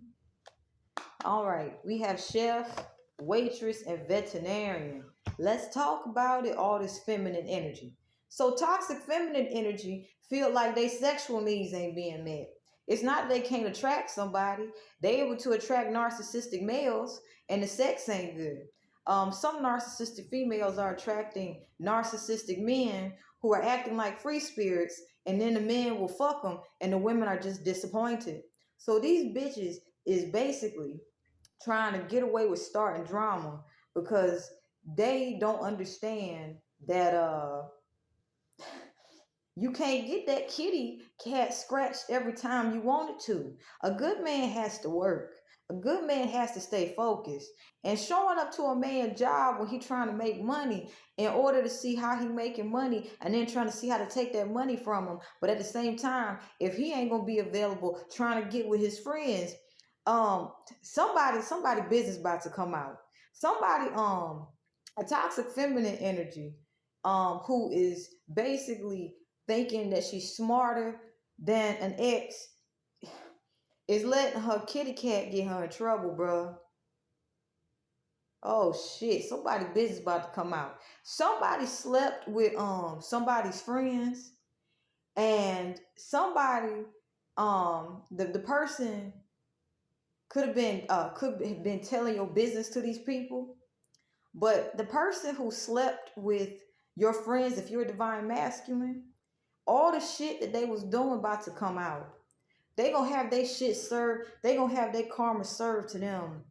All right, we have chef, waitress, and veterinarian. Let's talk about it, all this feminine energy. So toxic feminine energy feel like their sexual needs ain't being met. It's not they can't attract somebody. They able to attract narcissistic males and the sex ain't good. Some narcissistic females are attracting narcissistic men who are acting like free spirits, and then the men will fuck them and the women are just disappointed. So these bitches is basically trying to get away with starting drama because they don't understand that you can't get that kitty cat scratched every time you want it to. A good man has to work. A good man has to stay focused. And showing up to a man's job when he trying to make money in order to see how he making money and then trying to see how to take that money from him. But at the same time, if he ain't gonna be available trying to get with his friends, somebody business about to come out. Somebody a toxic feminine energy who is basically thinking that she's smarter than an ex is letting her kitty cat get her in trouble, bruh. Oh shit, somebody business about to come out. Somebody slept with somebody's friends and somebody the person could have been telling your business to these people, but the person who slept with your friends, if you're a divine masculine, all the shit that they was doing about to come out. They gonna have their shit served. They gonna have their karma served to them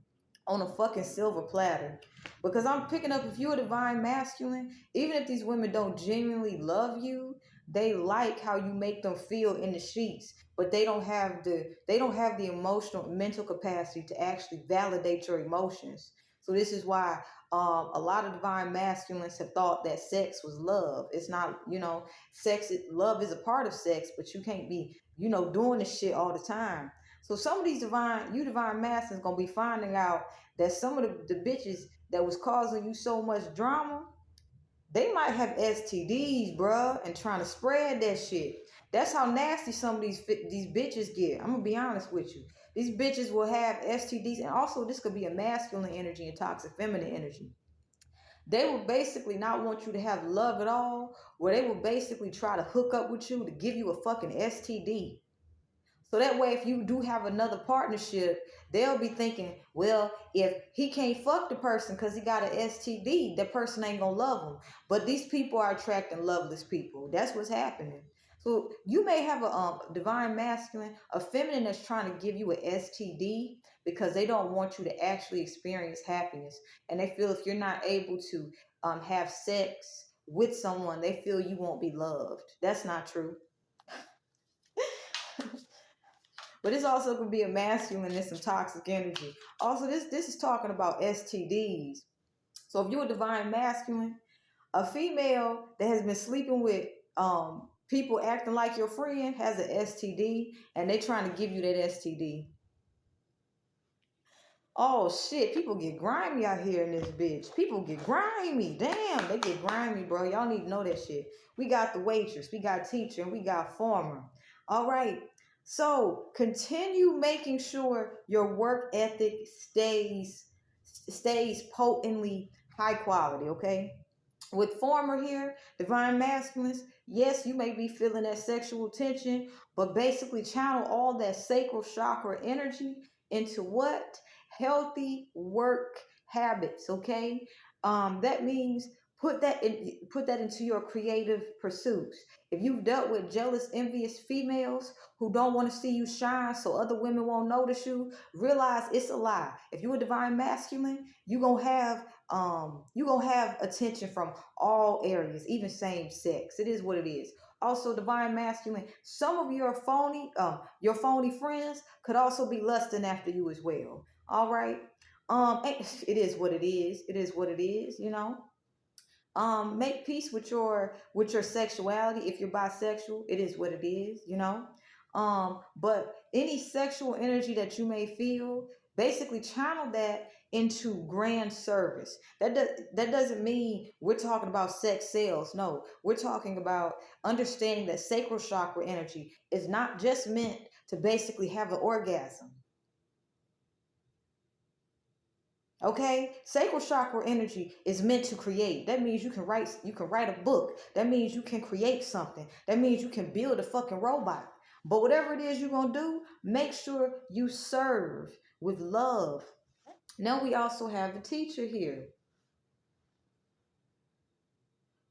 on a fucking silver platter. Because I'm picking up, if you're a divine masculine, even if these women don't genuinely love you, they like how you make them feel in the sheets, but they don't have the emotional mental capacity to actually validate your emotions. So this is why A lot of divine masculines have thought that sex was love. It's not, love is a part of sex, but you can't be, doing this shit all the time. So some of these divine masculines gonna be finding out that some of the bitches that was causing you so much drama, they might have STDs, bruh, and trying to spread that shit. That's how nasty some of these bitches get. I'm gonna be honest with you. These bitches will have STDs, and also this could be a masculine energy and toxic feminine energy. They will basically not want you to have love at all, where they will basically try to hook up with you to give you a fucking STD. So that way, if you do have another partnership, they'll be thinking, well, if he can't fuck the person because he got an STD, that person ain't gonna love him. But these people are attracting loveless people. That's what's happening. So you may have a divine masculine, a feminine that's trying to give you an STD because they don't want you to actually experience happiness, and they feel if you're not able to have sex with someone, they feel you won't be loved. That's not true. But this also could be a masculine and some toxic energy. Also, this is talking about STDs. So if you're a divine masculine, a female that has been sleeping with people acting like your friend has an STD, and they trying to give you that STD. Oh shit, people get grimy out here in this bitch. People get grimy. Damn, they get grimy, bro. Y'all need to know that shit. We got the waitress, we got teacher, and we got farmer. All right. So continue making sure your work ethic stays potently high quality, okay? With former here, divine masculines, yes, you may be feeling that sexual tension, but basically channel all that sacral chakra energy into what? Healthy work habits, okay? That means put that into your creative pursuits. If you've dealt with jealous, envious females who don't want to see you shine so other women won't notice you, realize it's a lie. If you're a divine masculine, you gonna have attention from all areas, even same sex. It is what it is. Also, divine masculine, some of your phony friends could also be lusting after you as well. All right. It is what it is. It is what it is, make peace with your sexuality. If you're bisexual, it is what it is. But any sexual energy that you may feel, basically channel that into grand service. That doesn't mean we're talking about sex sales. No, we're talking about understanding that sacral chakra energy is not just meant to basically have an orgasm. Okay, sacral chakra energy is meant to create. That means you can write a book. That means you can create something. That means you can build a fucking robot. But whatever it is you're gonna do, make sure you serve with love. Now we also have the teacher here.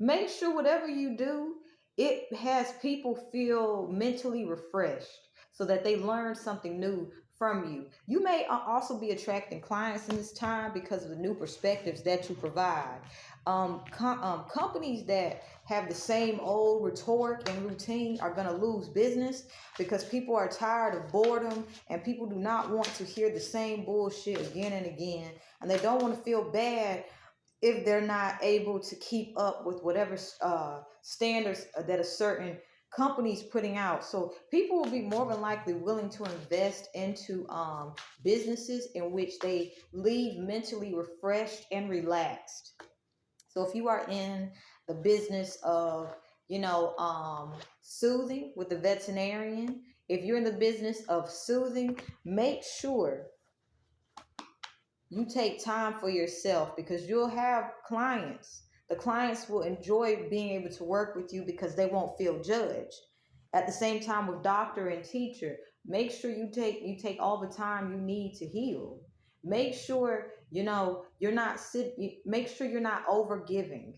Make sure whatever you do, it has people feel mentally refreshed so that they learn something new from you. You may also be attracting clients in this time because of the new perspectives that you provide. Companies that have the same old rhetoric and routine are going to lose business because people are tired of boredom, and people do not want to hear the same bullshit again and again. And they don't want to feel bad if they're not able to keep up with whatever standards that a certain company's putting out. So people will be more than likely willing to invest into businesses in which they leave mentally refreshed and relaxed. So if you are in the business of, soothing with the veterinarian, if you're in the business of soothing, make sure you take time for yourself, because you'll have clients. The clients will enjoy being able to work with you because they won't feel judged. At the same time, with doctor and teacher, make sure you take all the time you need to heal. Make sure make sure you're not over giving.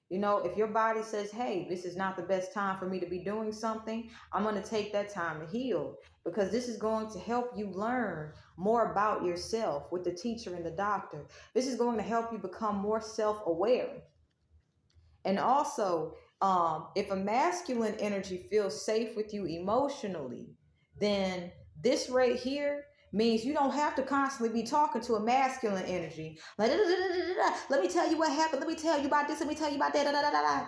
If your body says, hey, this is not the best time for me to be doing something, I'm going to take that time to heal, because this is going to help you learn more about yourself with the teacher and the doctor. This is going to help you become more self aware. And also, if a masculine energy feels safe with you emotionally, then this right here means you don't have to constantly be talking to a masculine energy. Like, da, da, da, da, da, da. Let me tell you what happened. Let me tell you about this. Let me tell you about that. Da, da, da, da, da.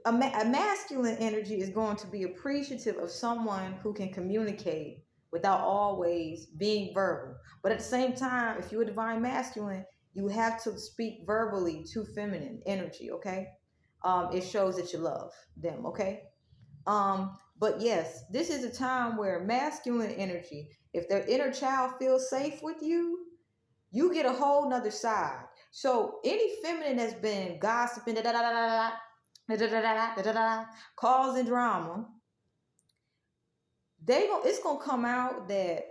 A masculine energy is going to be appreciative of someone who can communicate without always being verbal. But at the same time, if you're a divine masculine, you have to speak verbally to feminine energy, okay? It shows that you love them, okay? But yes, this is a time where masculine energy, if their inner child feels safe with you, you get a whole nother side. So any feminine that's been gossiping, da da da da da da da da da da da da, causing drama, it's gonna come out that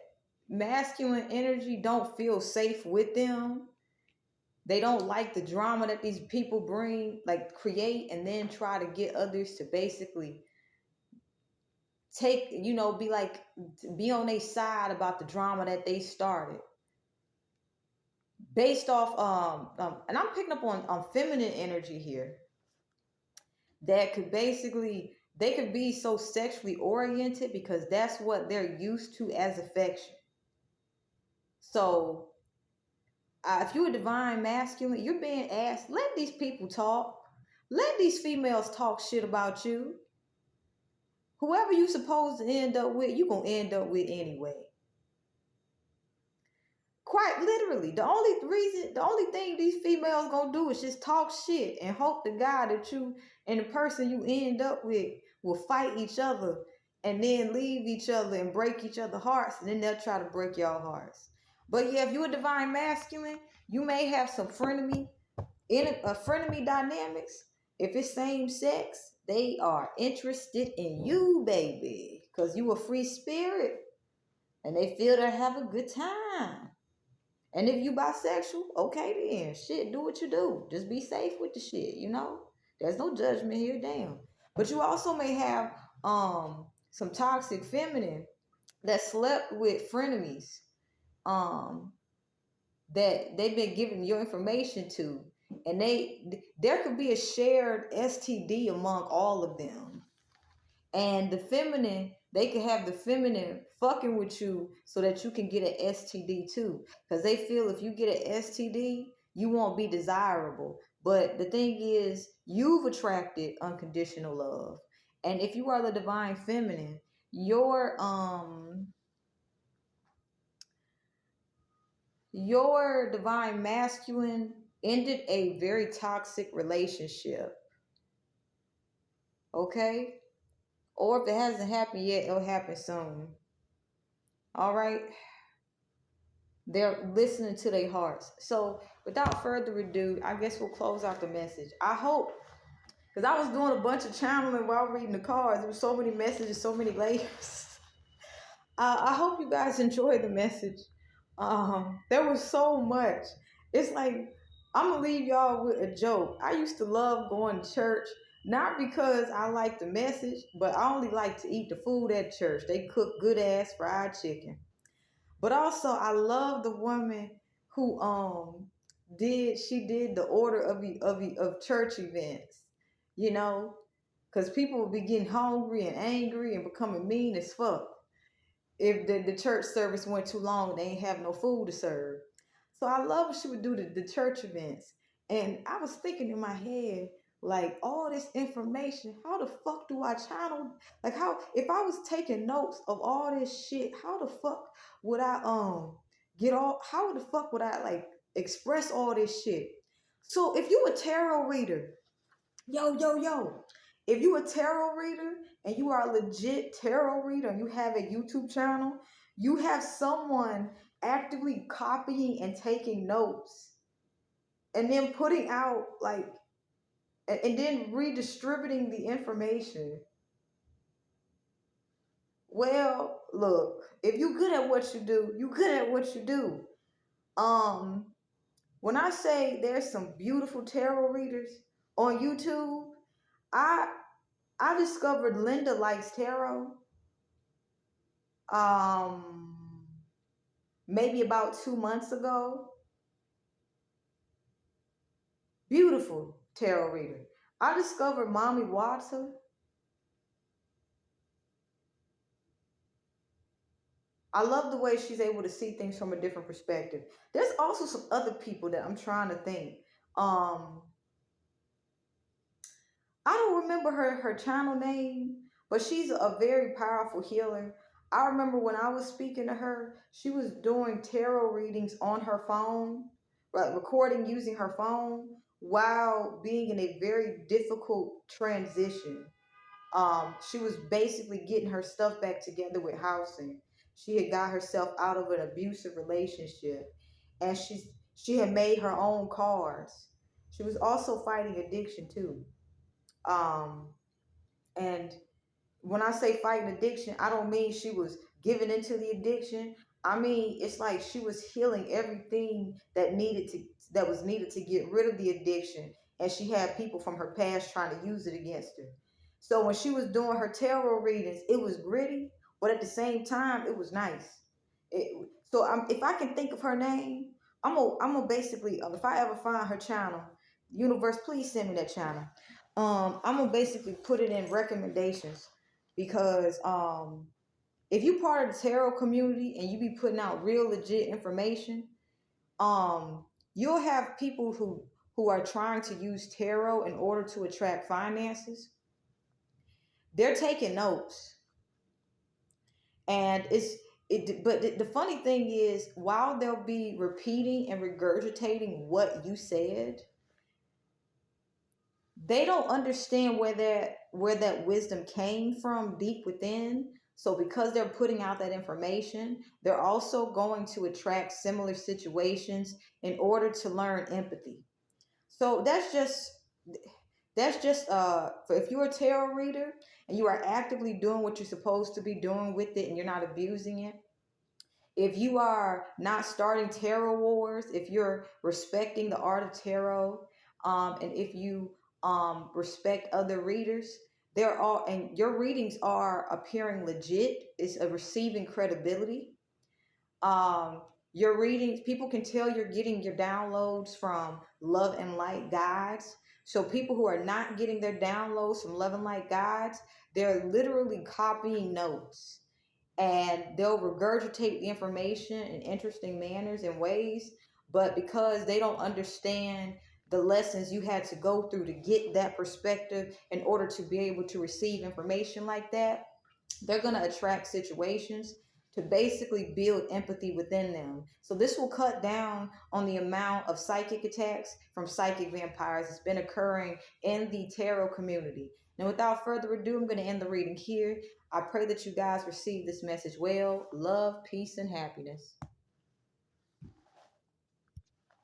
masculine energy don't feel safe with them. They don't like the drama that these people bring, like create, and then try to get others to basically take, be like, be on their side about the drama that they started. Based off, and I'm picking up on feminine energy here, that could basically, they could be so sexually oriented because that's what they're used to as affection. So if you're a divine masculine, you're being asked, let these people talk. Let these females talk shit about you. Whoever you supposed to end up with, you're going to end up with anyway. Quite literally. The only thing these females gonna do is just talk shit and hope to God that you and the person you end up with will fight each other and then leave each other and break each other's hearts, and then they'll try to break y'all hearts. But yeah, if you're a divine masculine, you may have some frenemy dynamics. If it's same sex, they are interested in you, baby, because you a free spirit and they feel to have a good time. And if you bisexual, okay then. Shit, do what you do. Just be safe with the shit, There's no judgment here, damn. But you also may have some toxic feminine that slept with frenemies that they've been giving your information to. And there could be a shared STD among all of them. And the feminine, they could have the feminine fucking with you so that you can get an STD too. Because they feel if you get an STD, you won't be desirable. But the thing is, you've attracted unconditional love. And if you are the divine feminine, your divine masculine ended a very toxic relationship. Okay? Or if it hasn't happened yet, it'll happen soon. All right? They're listening to their hearts. So without further ado, I guess we'll close out the message. I hope, because I was doing a bunch of channeling while reading the cards. There were so many messages, so many layers. I hope you guys enjoyed the message. There was so much. It's like, I'm going to leave y'all with a joke. I used to love going to church, not because I like the message, but I only like to eat the food at church. They cook good ass fried chicken. But also, I love the woman who did the order of church events, because people would be getting hungry and angry and becoming mean as fuck if the church service went too long and they ain't have no food to serve. So I love when she would do the church events. And I was thinking in my head, like, all this information, how the fuck do I channel? Like, how, if I was taking notes of all this shit, how the fuck would I how the fuck would I like express all this shit? So if you a tarot reader, yo, if you a tarot reader and you are a legit tarot reader and you have a YouTube channel, you have someone actively copying and taking notes and then putting out and then redistributing the information. Well, look, if you good at what you do, you good at what you do. When I say there's some beautiful tarot readers on YouTube, I discovered Linda Likes Tarot maybe about 2 months ago. Beautiful tarot reader. I discovered Mommy Watson I love the way she's able to see things from a different perspective. There's also some other people that I'm trying to think. Um, I don't remember her channel name, but she's a very powerful healer. I remember when I was speaking to her, she was doing tarot readings on her phone, like recording using her phone while being in a very difficult transition. She was basically getting her stuff back together with housing. She had got herself out of an abusive relationship, and she had made her own cards. She was also fighting addiction too. Um, and when I say fighting addiction, I don't mean she was giving into the addiction. I mean it's like she was healing everything that was needed to get rid of the addiction, and she had people from her past trying to use it against her. So when she was doing her tarot readings, it was gritty, but at the same time, it was nice. If I can think of her name, I'm gonna basically if I ever find her channel, universe, please send me that channel. I'm gonna basically put it in recommendations because if you part of the tarot community and you be putting out real legit information, um, you'll have people who are trying to use tarot in order to attract finances. They're taking notes, and but the funny thing is, while they'll be repeating and regurgitating what you said, they don't understand where that wisdom came from deep within. So because they're putting out that information, they're also going to attract similar situations in order to learn empathy. So that's just for if you're a tarot reader and you are actively doing what you're supposed to be doing with it and you're not abusing it, if you are not starting tarot wars, if you're respecting the art of tarot, and if you respect other readers, they're all and your readings are appearing legit. It's a receiving credibility. Um, your readings, people can tell you're getting your downloads from Love and Light guides. So people who are not getting their downloads from Love and Light guides, they're literally copying notes, and they'll regurgitate the information in interesting manners and ways. But because they don't understand the lessons you had to go through to get that perspective in order to be able to receive information like that, they're going to attract situations to basically build empathy within them. So this will cut down on the amount of psychic attacks from psychic vampires that's been occurring in the tarot community. Now, without further ado, I'm going to end the reading here. I pray that you guys receive this message well. Love, peace, and happiness.